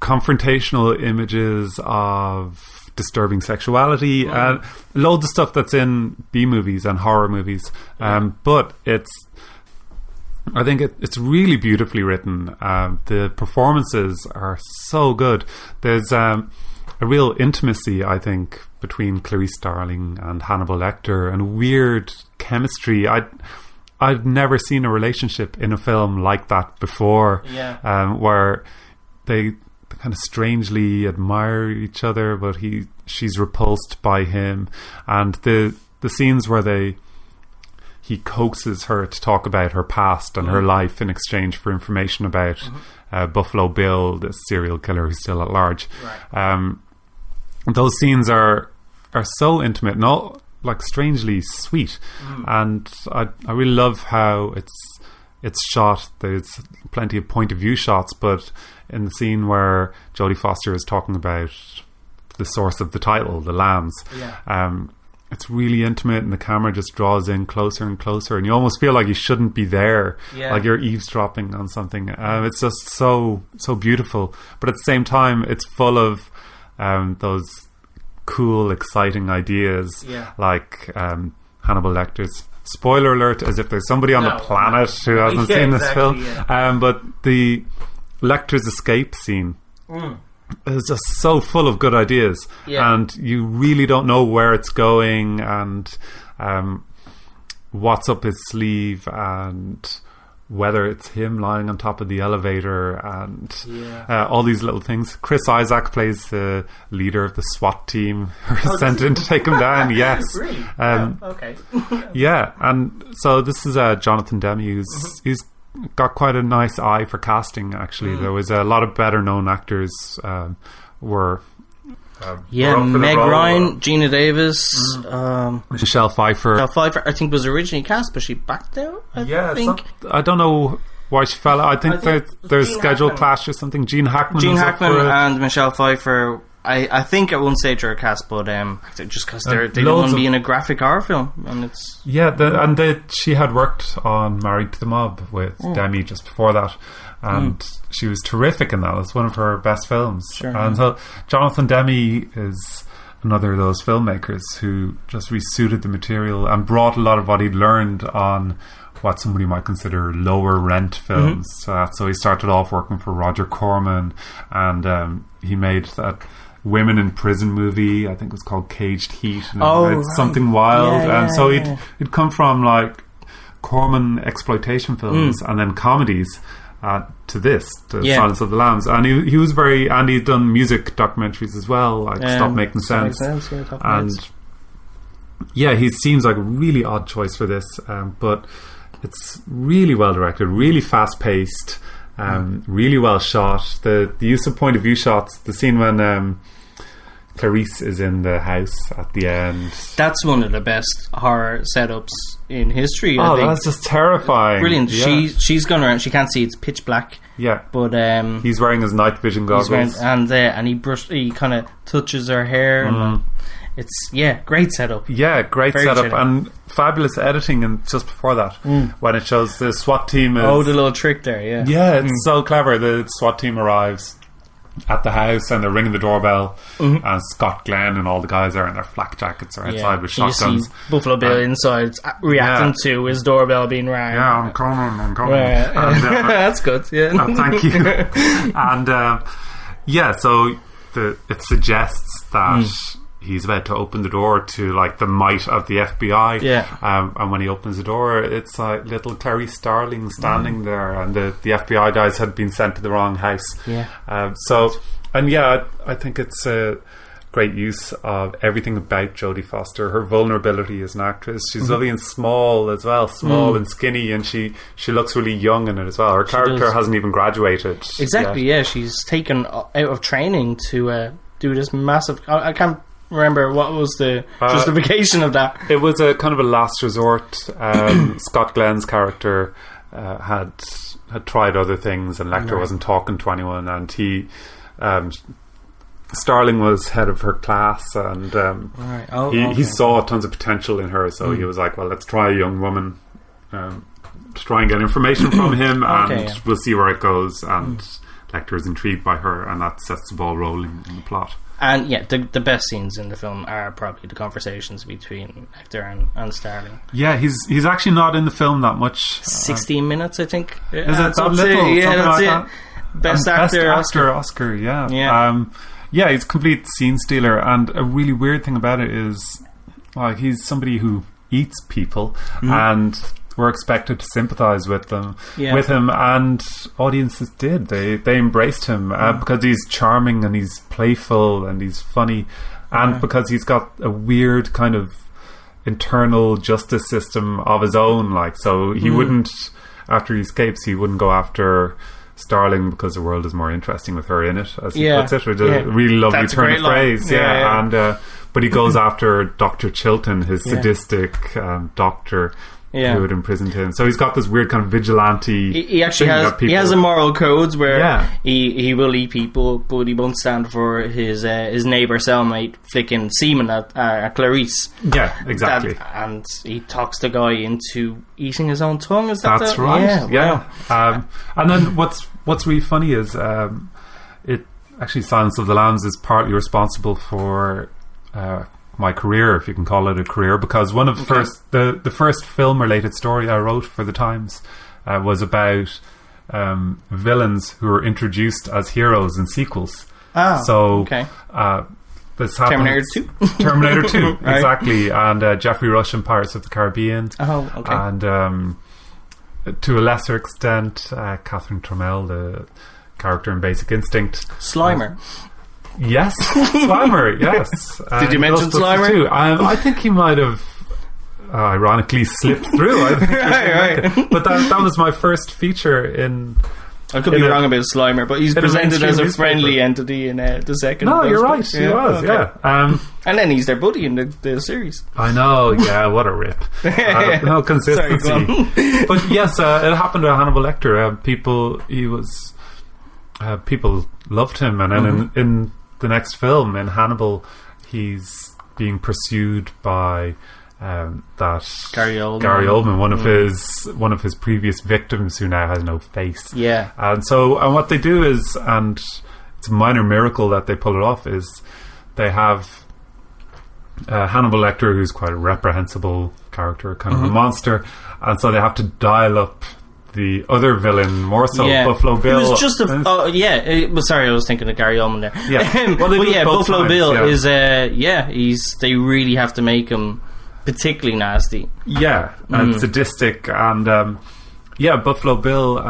confrontational images of disturbing sexuality and loads of stuff that's in B-movies and horror movies. But I think it's really beautifully written. The performances are so good. There's a real intimacy, I think, between Clarice Starling and Hannibal Lecter, and weird chemistry. I'd never seen a relationship in a film like that before, where they kind of strangely admire each other, but she's repulsed by him, and the scenes where he coaxes her to talk about her past and her life in exchange for information about Buffalo Bill, this serial killer who's still at large. Right. Those scenes are so intimate and all, like, strangely sweet. And I really love how it's shot. There's plenty of point of view shots, but in the scene where Jodie Foster is talking about the source of the title, the lambs, it's really intimate, and the camera just draws in closer and closer, and you almost feel like you shouldn't be there, like you're eavesdropping on something. It's just so beautiful, but at the same time it's full of those cool, exciting ideas, like Hannibal Lecter's, spoiler alert, as if there's somebody on the planet who hasn't seen this film, but the Lecter's escape scene is just so full of good ideas, and you really don't know where it's going and what's up his sleeve, and whether it's him lying on top of the elevator, and all these little things. Chris Isaak plays the leader of the SWAT team who is sent in to take him down. Yes. Really? Okay. And so this is Jonathan Demme, who's got quite a nice eye for casting, actually. There was a lot of better known actors were Meg Ryan, Gina Davis, Michelle Pfeiffer. Michelle Pfeiffer, I think, was originally cast, but she backed out, I think. I don't know why she fell out. I think there's schedule clash or something. Gene Hackman and Michelle Pfeiffer, I think at one stage they were cast, but just because they didn't want to be in a graphic horror film, and it's she had worked on Married to the Mob with Demme just before that, and she was terrific in that. It's one of her best films. And so Jonathan Demme is another of those filmmakers who just resuited the material and brought a lot of what he'd learned on what somebody might consider lower rent films. So he started off working for Roger Corman, and he made that women in prison movie, I think it was called Caged Heat, and it's something wild. So he'd come from like Corman exploitation films and then comedies to this, to Silence of the Lambs, and he was and he'd done music documentaries as well, like Stop Making Sense. He seems like a really odd choice for this, but it's really well directed, really fast paced, really well shot. The use of point of view shots, the scene when Clarice is in the house at the end, that's one of the best horror setups in history. I think that's just terrifying. Brilliant. She's gone around, she can't see, it's pitch black, but he's wearing his night vision goggles, and he kind of touches her hair, and it's great setup. Great setup and fabulous editing. And just before that, when it shows the SWAT team, the little trick there, it's so clever. The SWAT team arrives, at the house, and they're ringing the doorbell, and Scott Glenn and all the guys are in their flak jackets or outside with shotguns. You see Buffalo Bill inside reacting to his doorbell being rang. Yeah, I'm coming. Right. And, that's good. Yeah, thank you. And so it suggests that he's about to open the door to like the might of the FBI. And when he opens the door, it's like little Clarice Starling standing there, and the FBI guys had been sent to the wrong house. I think it's a great use of everything about Jodie Foster. Her vulnerability as an actress. She's lovely and small as well, and skinny, and she looks really young in it as well. Her character hasn't even graduated. Exactly. yet. Yeah, she's taken out of training to do this massive. I can't remember what was the justification of that. It was a kind of a last resort. Scott Glenn's character had tried other things, and Lecter wasn't talking to anyone, and he Starling was head of her class, and he saw tons of potential in her, so he was like, well, let's try a young woman to try and get information from him, and we'll see where it goes. And Lecter is intrigued by her, and that sets the ball rolling in the plot. And the best scenes in the film are probably the conversations between Lecter and Starling. Yeah, he's actually not in the film that much. 16 minutes, I think. Is it that little? Yeah, that's like it. That? Best actor Oscar. Yeah, he's a complete scene stealer, and a really weird thing about it is, like, he's somebody who eats people, and we're expected to sympathise with him, and audiences did. They embraced him because he's charming and he's playful and he's funny, and because he's got a weird kind of internal justice system of his own. Like, so he wouldn't, after he escapes, he wouldn't go after Starling because the world is more interesting with her in it, as he puts it, which is a really lovely turn of phrase. But he goes after Dr. Chilton, his sadistic doctor who had imprisoned him. So he's got this weird kind of vigilante. He actually has a moral codes where he will eat people, but he won't stand for his neighbour cellmate flicking semen at Clarice. Yeah, exactly. And he talks the guy into eating his own tongue. That's right. Yeah. And then what's really funny is it actually Silence of the Lambs is partly responsible for my career, if you can call it a career, because one of the first film related story I wrote for the Times was about villains who were introduced as heroes in sequels. This happened, Terminator 2 right. Exactly, and Geoffrey Rush in Pirates of the Caribbean, and to a lesser extent Catherine Trammell, the character in Basic Instinct. Slimer. Yes, Slimer, yes. Did you mention Slimer? Too. I think he might have ironically slipped through. I think right. But that was my first feature in... I could be wrong about Slimer, but he's presented as a friendly entity in the second. No, you're right, he was, and then he's their buddy in the series. I know, what a rip. No consistency. Sorry, but yes, it happened to Hannibal Lecter. People loved him, and then in the next film, in Hannibal, he's being pursued by that Gary Oldman, one of his previous victims, who now has no face. And what they do is, and it's a minor miracle that they pull it off, is they have Hannibal Lecter, who's quite a reprehensible character, kind of a monster, and so they have to dial up the other villain more so. Buffalo Bill. It was just sorry, I was thinking of Gary Oldman there. Buffalo Bill is they really have to make him particularly nasty. And sadistic, and Buffalo Bill,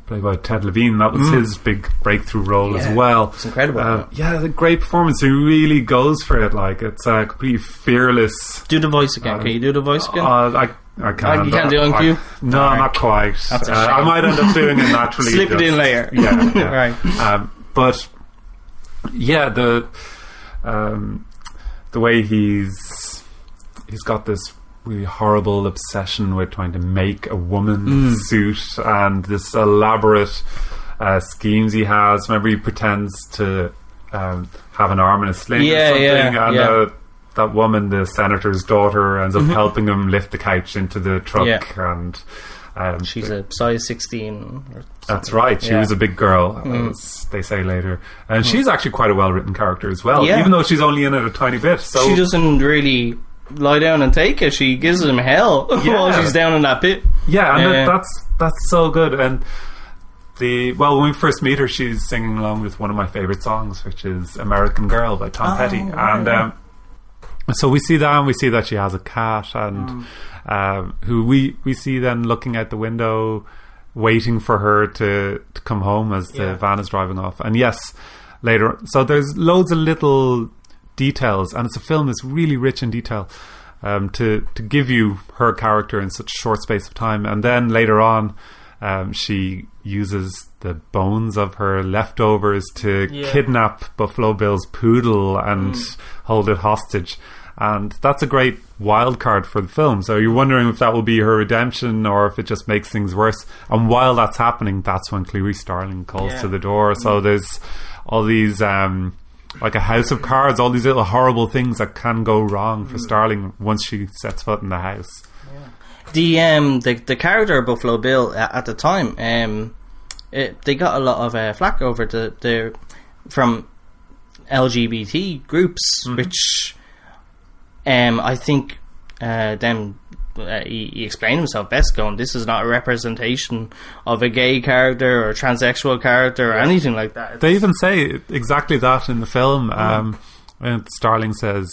played by Ted Levine, that was his big breakthrough role as well. It's incredible. The great performance. He really goes for it. Like, it's completely fearless. Do the voice again. Can you do the voice again? I can't. You can't do it on cue? No, not quite. That's a shame. I might end up doing it naturally. Slip it in later. Right. But the way he's got this really horrible obsession with trying to make a woman suit, and this elaborate schemes he has. Remember, he pretends to have an arm in a sling or something, and that woman, the senator's daughter, ends up helping him lift the couch into the truck, and She's a size 16. That's right. She was a big girl, as they say later. And she's actually quite a well-written character as well, even though she's only in it a tiny bit. So she doesn't really lie down and take it. She gives him hell while she's down in that pit. Yeah, and that's so good. And when we first meet her, she's singing along with one of my favourite songs, which is American Girl by Tom Petty. And so we see that, and we see that she has a cat, and who we see then looking out the window, waiting for her to come home as the van is driving off. And yes, later, so there's loads of little details, and it's a film that's really rich in detail, to give you her character in such a short space of time. And then later on, she uses the bones of her leftovers to kidnap Buffalo Bill's poodle and hold it hostage. And that's a great wild card for the film. So you're wondering if that will be her redemption or if it just makes things worse. And while that's happening, that's when Clarice Starling calls to the door. So there's all these, like a house of cards, all these little horrible things that can go wrong for Starling once she sets foot in the house. The character of Buffalo Bill at the time, they got a lot of flack over from LGBT groups, which I think he explained himself best, going, this is not a representation of a gay character or a transsexual character or anything like that. They even say exactly that in the film. And Starling says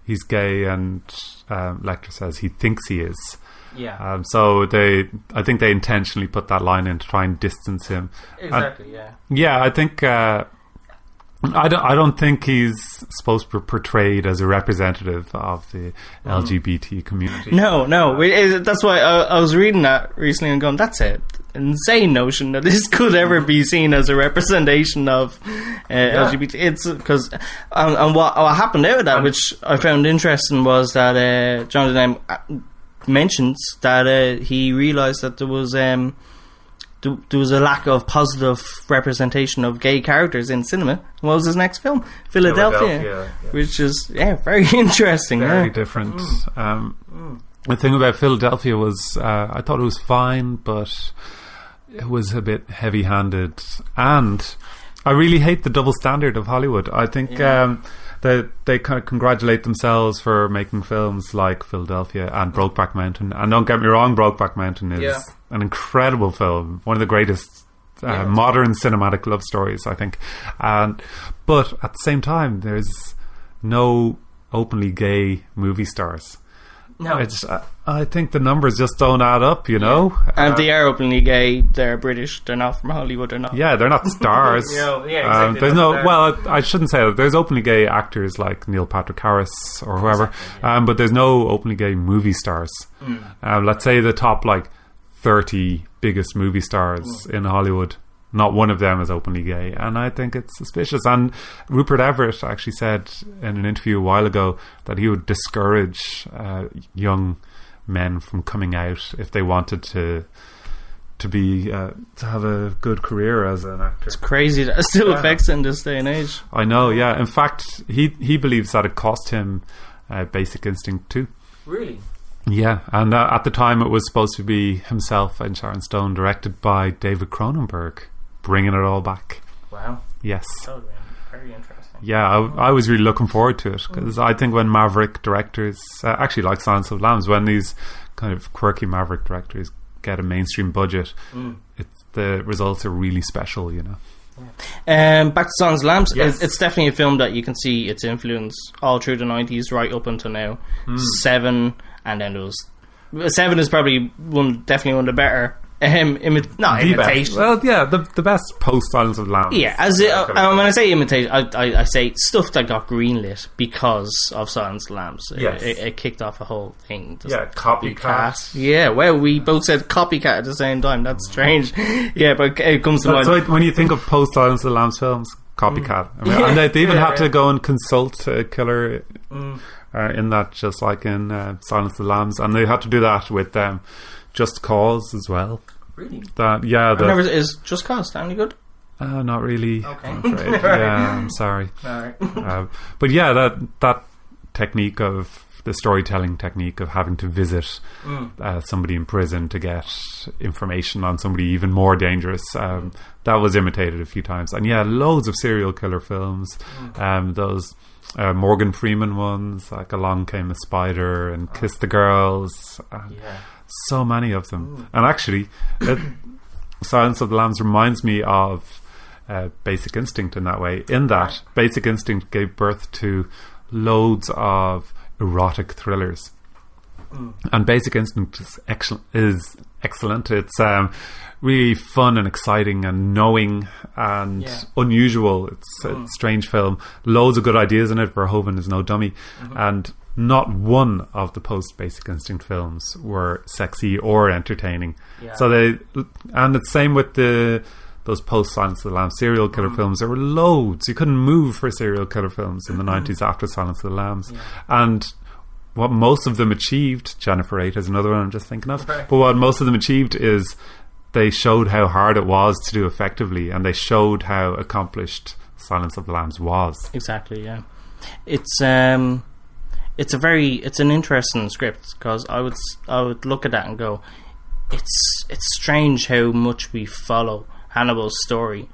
he's gay, and Lecter says he thinks he is. Yeah. So I think they intentionally put that line in to try and distance him. Exactly. Yeah, I think I don't think he's supposed to be portrayed as a representative of the LGBT community. No. That's why I was reading that recently and going, that's an insane notion that this could ever be seen as a representation of LGBT. It's because and what happened out of that, which I found interesting, was that Jonathan mentions that he realised that there was a lack of positive representation of gay characters in cinema. What was his next film? Philadelphia. Which is very interesting. Very different. The thing about Philadelphia was I thought it was fine, but it was a bit heavy-handed, and I really hate the double standard of Hollywood. I think they kind of congratulate themselves for making films like Philadelphia and Brokeback Mountain. And don't get me wrong, Brokeback Mountain is an incredible film, one of the greatest modern cinematic love stories, I think. But at the same time, there's no openly gay movie stars. No, I think the numbers just don't add up, you know. And if they are openly gay, they're British. They're not from Hollywood. They're not. Yeah, they're not stars. Exactly. There's I shouldn't say that. There's openly gay actors like Neil Patrick Harris or whoever, but there's no openly gay movie stars. Let's say the top 30 biggest movie stars in Hollywood, not one of them is openly gay, and I think it's suspicious. And Rupert Everett actually said in an interview a while ago that he would discourage young men from coming out if they wanted to have a good career as an actor. It's crazy that it still affects in this day and age. I know, yeah. In fact, he believes that it cost him Basic Instinct 2. Really? Yeah, and at the time it was supposed to be himself and Sharon Stone, directed by David Cronenberg, bringing it all back. Wow. Yes. So very interesting. Yeah, I was really looking forward to it, because I think when maverick directors, actually like Silence of the Lambs, when these kind of quirky maverick directors get a mainstream budget, the results are really special, you know. Back to Silence of the Lambs, it's definitely a film that you can see its influence all through the 90s right up until now. 7, and then there was 7 is probably definitely one of the better imitation. Well, yeah, the best post Silence of the Lambs. Yeah, when I say imitation, I say stuff that got greenlit because of Silence of the Lambs. Yes. It kicked off a whole thing. Copycat. Yeah, well, we both said copycat at the same time. That's strange. Yeah, but it comes to mind. Right, when you think of post Silence of the Lambs films, copycat. And they even had to go and consult a killer in that, just like in Silence of the Lambs, and they had to do that with Just Cause as well. Really? Is Just Cause any good? Not really. Okay. I'm afraid. Yeah, I'm sorry. All right. But yeah, that technique of the storytelling technique of having to visit somebody in prison to get information on somebody even more dangerous. That was imitated a few times. And yeah, loads of serial killer films. Those Morgan Freeman ones, like Along Came a Spider and Kiss the Girls. So many of them. And actually, Silence of the Lambs reminds me of Basic Instinct in that way, in that Basic Instinct gave birth to loads of erotic thrillers. And Basic Instinct is excellent. It's really fun and exciting and knowing and unusual. It's a strange film. Loads of good ideas in it. Verhoeven is no dummy. And not one of the post-Basic Instinct films were sexy or entertaining. So and it's same with those post-Silence of the Lambs serial killer films. There were loads. You couldn't move for serial killer films in the 90s after Silence of the Lambs. And what most of them achieved, Jennifer 8 is another one I'm just thinking of, but what most of them achieved is they showed how hard it was to do effectively, and they showed how accomplished Silence of the Lambs was. Exactly, yeah. It's an interesting script, because I would look at that and go, it's strange how much we follow Hannibal's story,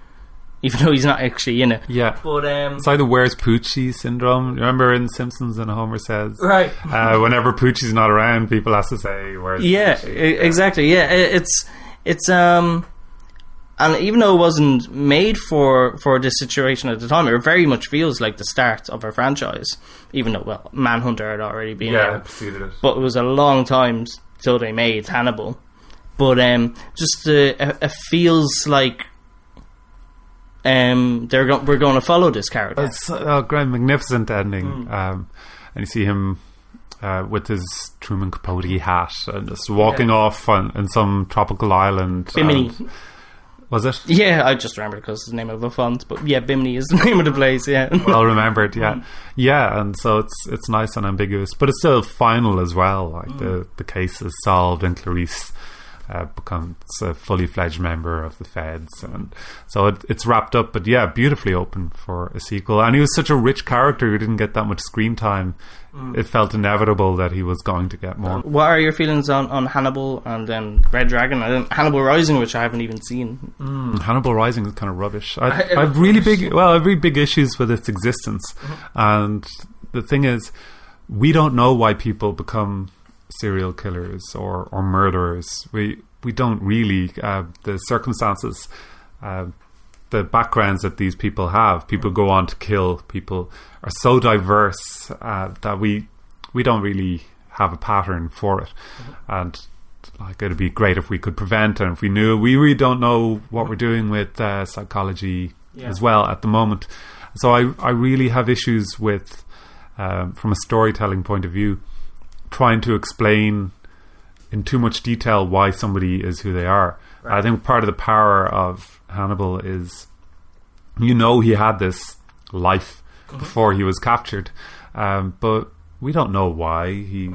even though he's not actually in it. Yeah, but it's like the Where's Poochie syndrome. Remember in Simpsons, and Homer says, right, whenever Poochie's not around, people have to say, "Where's Poochie?" Exactly. Yeah, it's and even though it wasn't made for this situation at the time, it very much feels like the start of a franchise. Even though, Manhunter had already been out, preceded it, but it was a long time till they made Hannibal. But it feels like we're going to follow this character. It's a great, magnificent ending. And you see him with his Truman Capote hat and just walking off in some tropical island. Bimini. Was it? Yeah, I just remembered because it's the name of a font. But yeah, Bimini is the name of the place, yeah. Well remembered, yeah. Yeah, and so it's nice and ambiguous. But it's still final as well. Like the case is solved and Clarice becomes a fully fledged member of the feds, and so it's wrapped up, but beautifully open for a sequel. And he was such a rich character who didn't get that much screen time. It felt inevitable that he was going to get more. What are your feelings on Hannibal and then Red Dragon and then Hannibal Rising, which I haven't even seen? Hannibal Rising is kind of rubbish. I have really big issues with its existence. And the thing is, we don't know why people become serial killers or murderers. We don't really. The circumstances, the backgrounds that these people have, people go on to kill people, are so diverse that we don't really have a pattern for it. And like, it'd be great if we could prevent, and if we knew. We really don't know what we're doing with psychology as well at the moment. So I really have issues with, from a storytelling point of view, trying to explain in too much detail why somebody is who they are. Right. I think part of the power of Hannibal is, he had this life before he was captured, but we don't know why he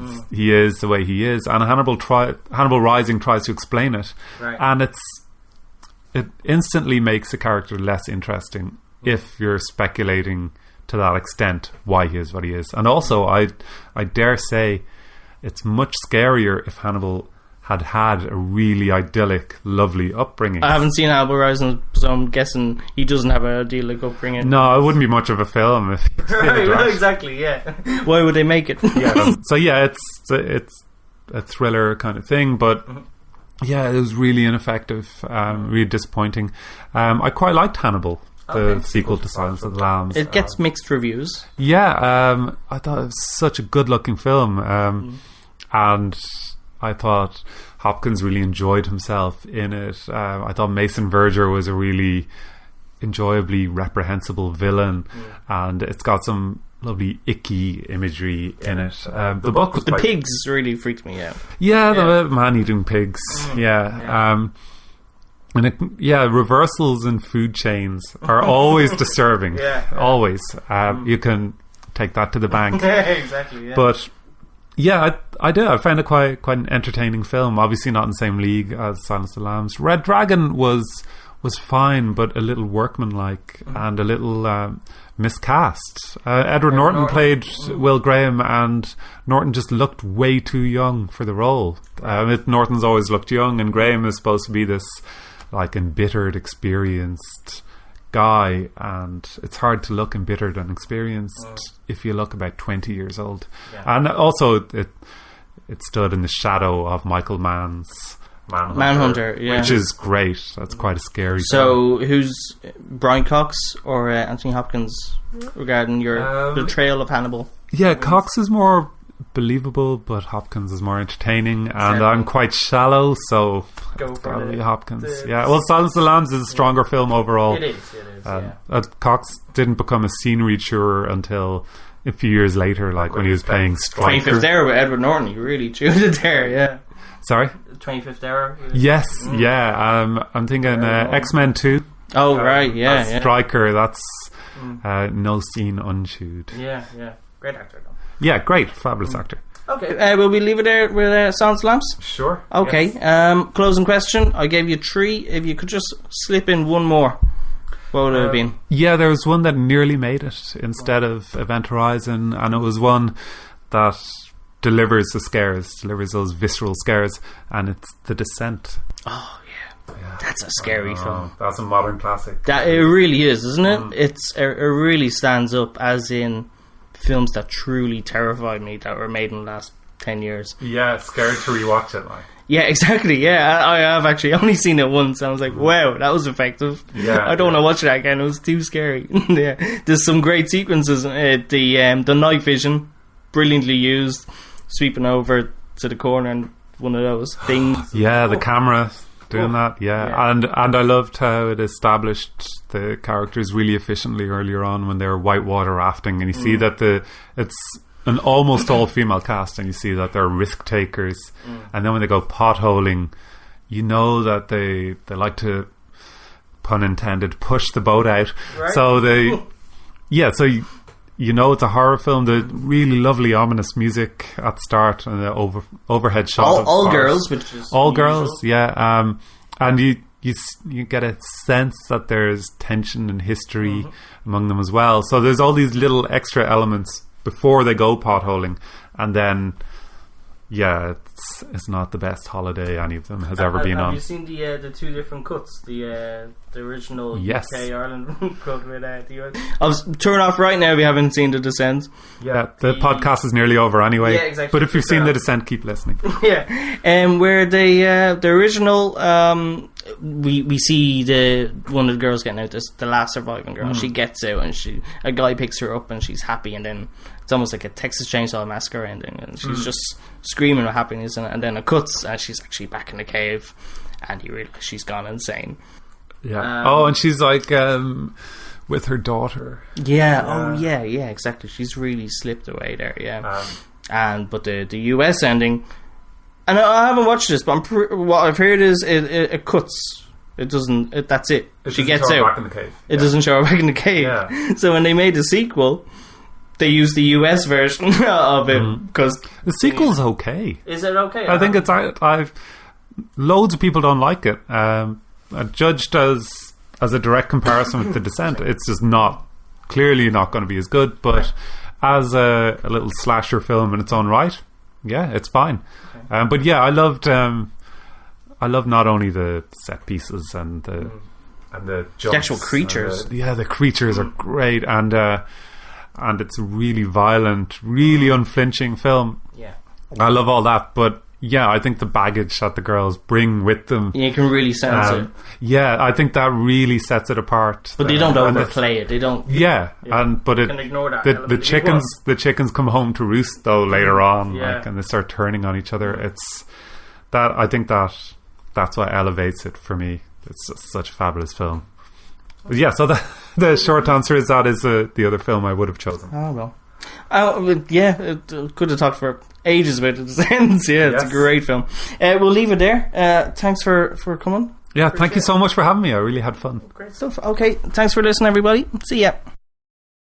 is the way he is. And Hannibal Rising tries to explain it, and it instantly makes a character less interesting if you're speculating to that extent why he is what he is. And also, I dare say, it's much scarier if Hannibal had a really idyllic, lovely upbringing. I haven't seen Hannibal Rising, so I'm guessing he doesn't have an idyllic upbringing. No, it wouldn't be much of a film if he did it, right? Exactly, yeah. Why would they make it? It's a thriller kind of thing, but it was really ineffective, really disappointing. I quite liked Hannibal, the sequel to Silence of the Lambs. It gets mixed reviews. I thought it was such a good-looking film, and I thought Hopkins really enjoyed himself in it. I thought Mason Verger was a really enjoyably reprehensible villain, and it's got some lovely icky imagery in it. The book was the pigs really freaked me out. The man-eating pigs. And reversals in food chains are always disturbing. Always. You can take that to the bank. Exactly. But I did. I found it quite an entertaining film. Obviously not in the same league as Silence of the Lambs. Red Dragon was was fine, but a little workmanlike and a little miscast. Edward Norton played Will Graham, and Norton just looked way too young for the role. Norton's always looked young, and Graham is supposed to be this like embittered, experienced guy, and it's hard to look embittered and experienced if you look about 20 years old. And also it stood in the shadow of Michael Mann's Manhunter, which is great. That's quite a scary film. Who's Brian Cox or Anthony Hopkins regarding your portrayal of Hannibal? Yeah, Cox is more believable, but Hopkins is more entertaining, and I'm quite shallow, so probably Hopkins. Well, Silence of the Lambs is a stronger film overall. It is. Cox didn't become a scenery chewer until a few years later, like when he was playing Striker. 25th Hour with Edward Norton, you really chewed it there, yeah. Sorry? 25th Hour? Yes, I'm thinking X-Men 2. Oh, right, yeah. Striker, that's no scene unchewed. Yeah. Great actor, though. Yeah, great. Fabulous actor. Okay, will we leave it there with Silence of the Lambs? Sure. Okay, yes. Closing question. I gave you 3. If you could just slip in one more, what would it have been? Yeah, there was one that nearly made it instead of Event Horizon, and it was one that delivers those visceral scares, and it's The Descent. Oh, yeah. That's a scary film. That's a modern classic. That it really is, isn't it? It really stands up as in films that truly terrified me that were made in the last 10 years. Yeah, scared to rewatch it, like. Yeah, exactly. Yeah, I have actually only seen it once, and I was like, wow, that was effective. Yeah, I don't want to watch that again. It was too scary. Yeah, there's some great sequences. The night vision, brilliantly used, sweeping over to the corner and one of those things. Yeah, the camera doing that. Yeah, and I loved how it established the characters really efficiently earlier on when they were whitewater rafting, and you see that it's an almost all female cast, and you see that they're risk takers, and then when they go potholing, you know that they like to, pun intended, push the boat out. Right. So you know it's a horror film. The really lovely ominous music at the start and the overhead shot. All girls, which is all girls. Yeah, and you get a sense that there's tension and history among them as well. So there's all these little extra elements before they go potholing, and then it's not the best holiday any of them has ever been on. Have you seen the 2 different cuts? The original UK Ireland cut with the US. I'll turn off right now if you haven't seen The Descent. Yeah, the podcast is nearly over anyway. Yeah, exactly. But if you've seen The Descent, keep listening. Yeah, where the original, we see one of the girls getting out. The last surviving girl. She gets out, and a guy picks her up, and she's happy, and then it's almost like a Texas Chainsaw Massacre ending, and she's just screaming with happiness, and then it cuts, and she's actually back in the cave, and you realise she's gone insane. Yeah. And she's like with her daughter. Yeah. Exactly. She's really slipped away there. Yeah. But the US ending, and I haven't watched this, but what I've heard is it cuts. It doesn't. That's it. She gets out. Back in the cave. It doesn't show her back in the cave. Yeah. So when they made the sequel, they used the US version of it because the sequel's okay. Is it okay? I think it's. I've loads of people don't like it. Judged as a direct comparison with The Descent, it's just clearly not going to be as good. But as a little slasher film in its own right, it's fine. Okay. But I loved not only the set pieces and the jumps, the actual creatures. The creatures are great, and it's a really violent, really unflinching film. Yeah, I love all that, but I think the baggage that the girls bring with them, you can really sense it. Yeah, I think that really sets it apart. But they don't overplay it. They don't. Yeah, but can ignore that. The chickens come home to roost though later on, and they start turning on each other. It's that I think that's what elevates it for me. It's just such a fabulous film. But so the short answer is that is the other film I would have chosen. Oh well. Could have talked for ages about it. It's a great film. We'll leave it there. Thanks for coming. Yeah, thank you so much for having me. I really had fun. Great stuff. Okay, thanks for listening, everybody. See ya.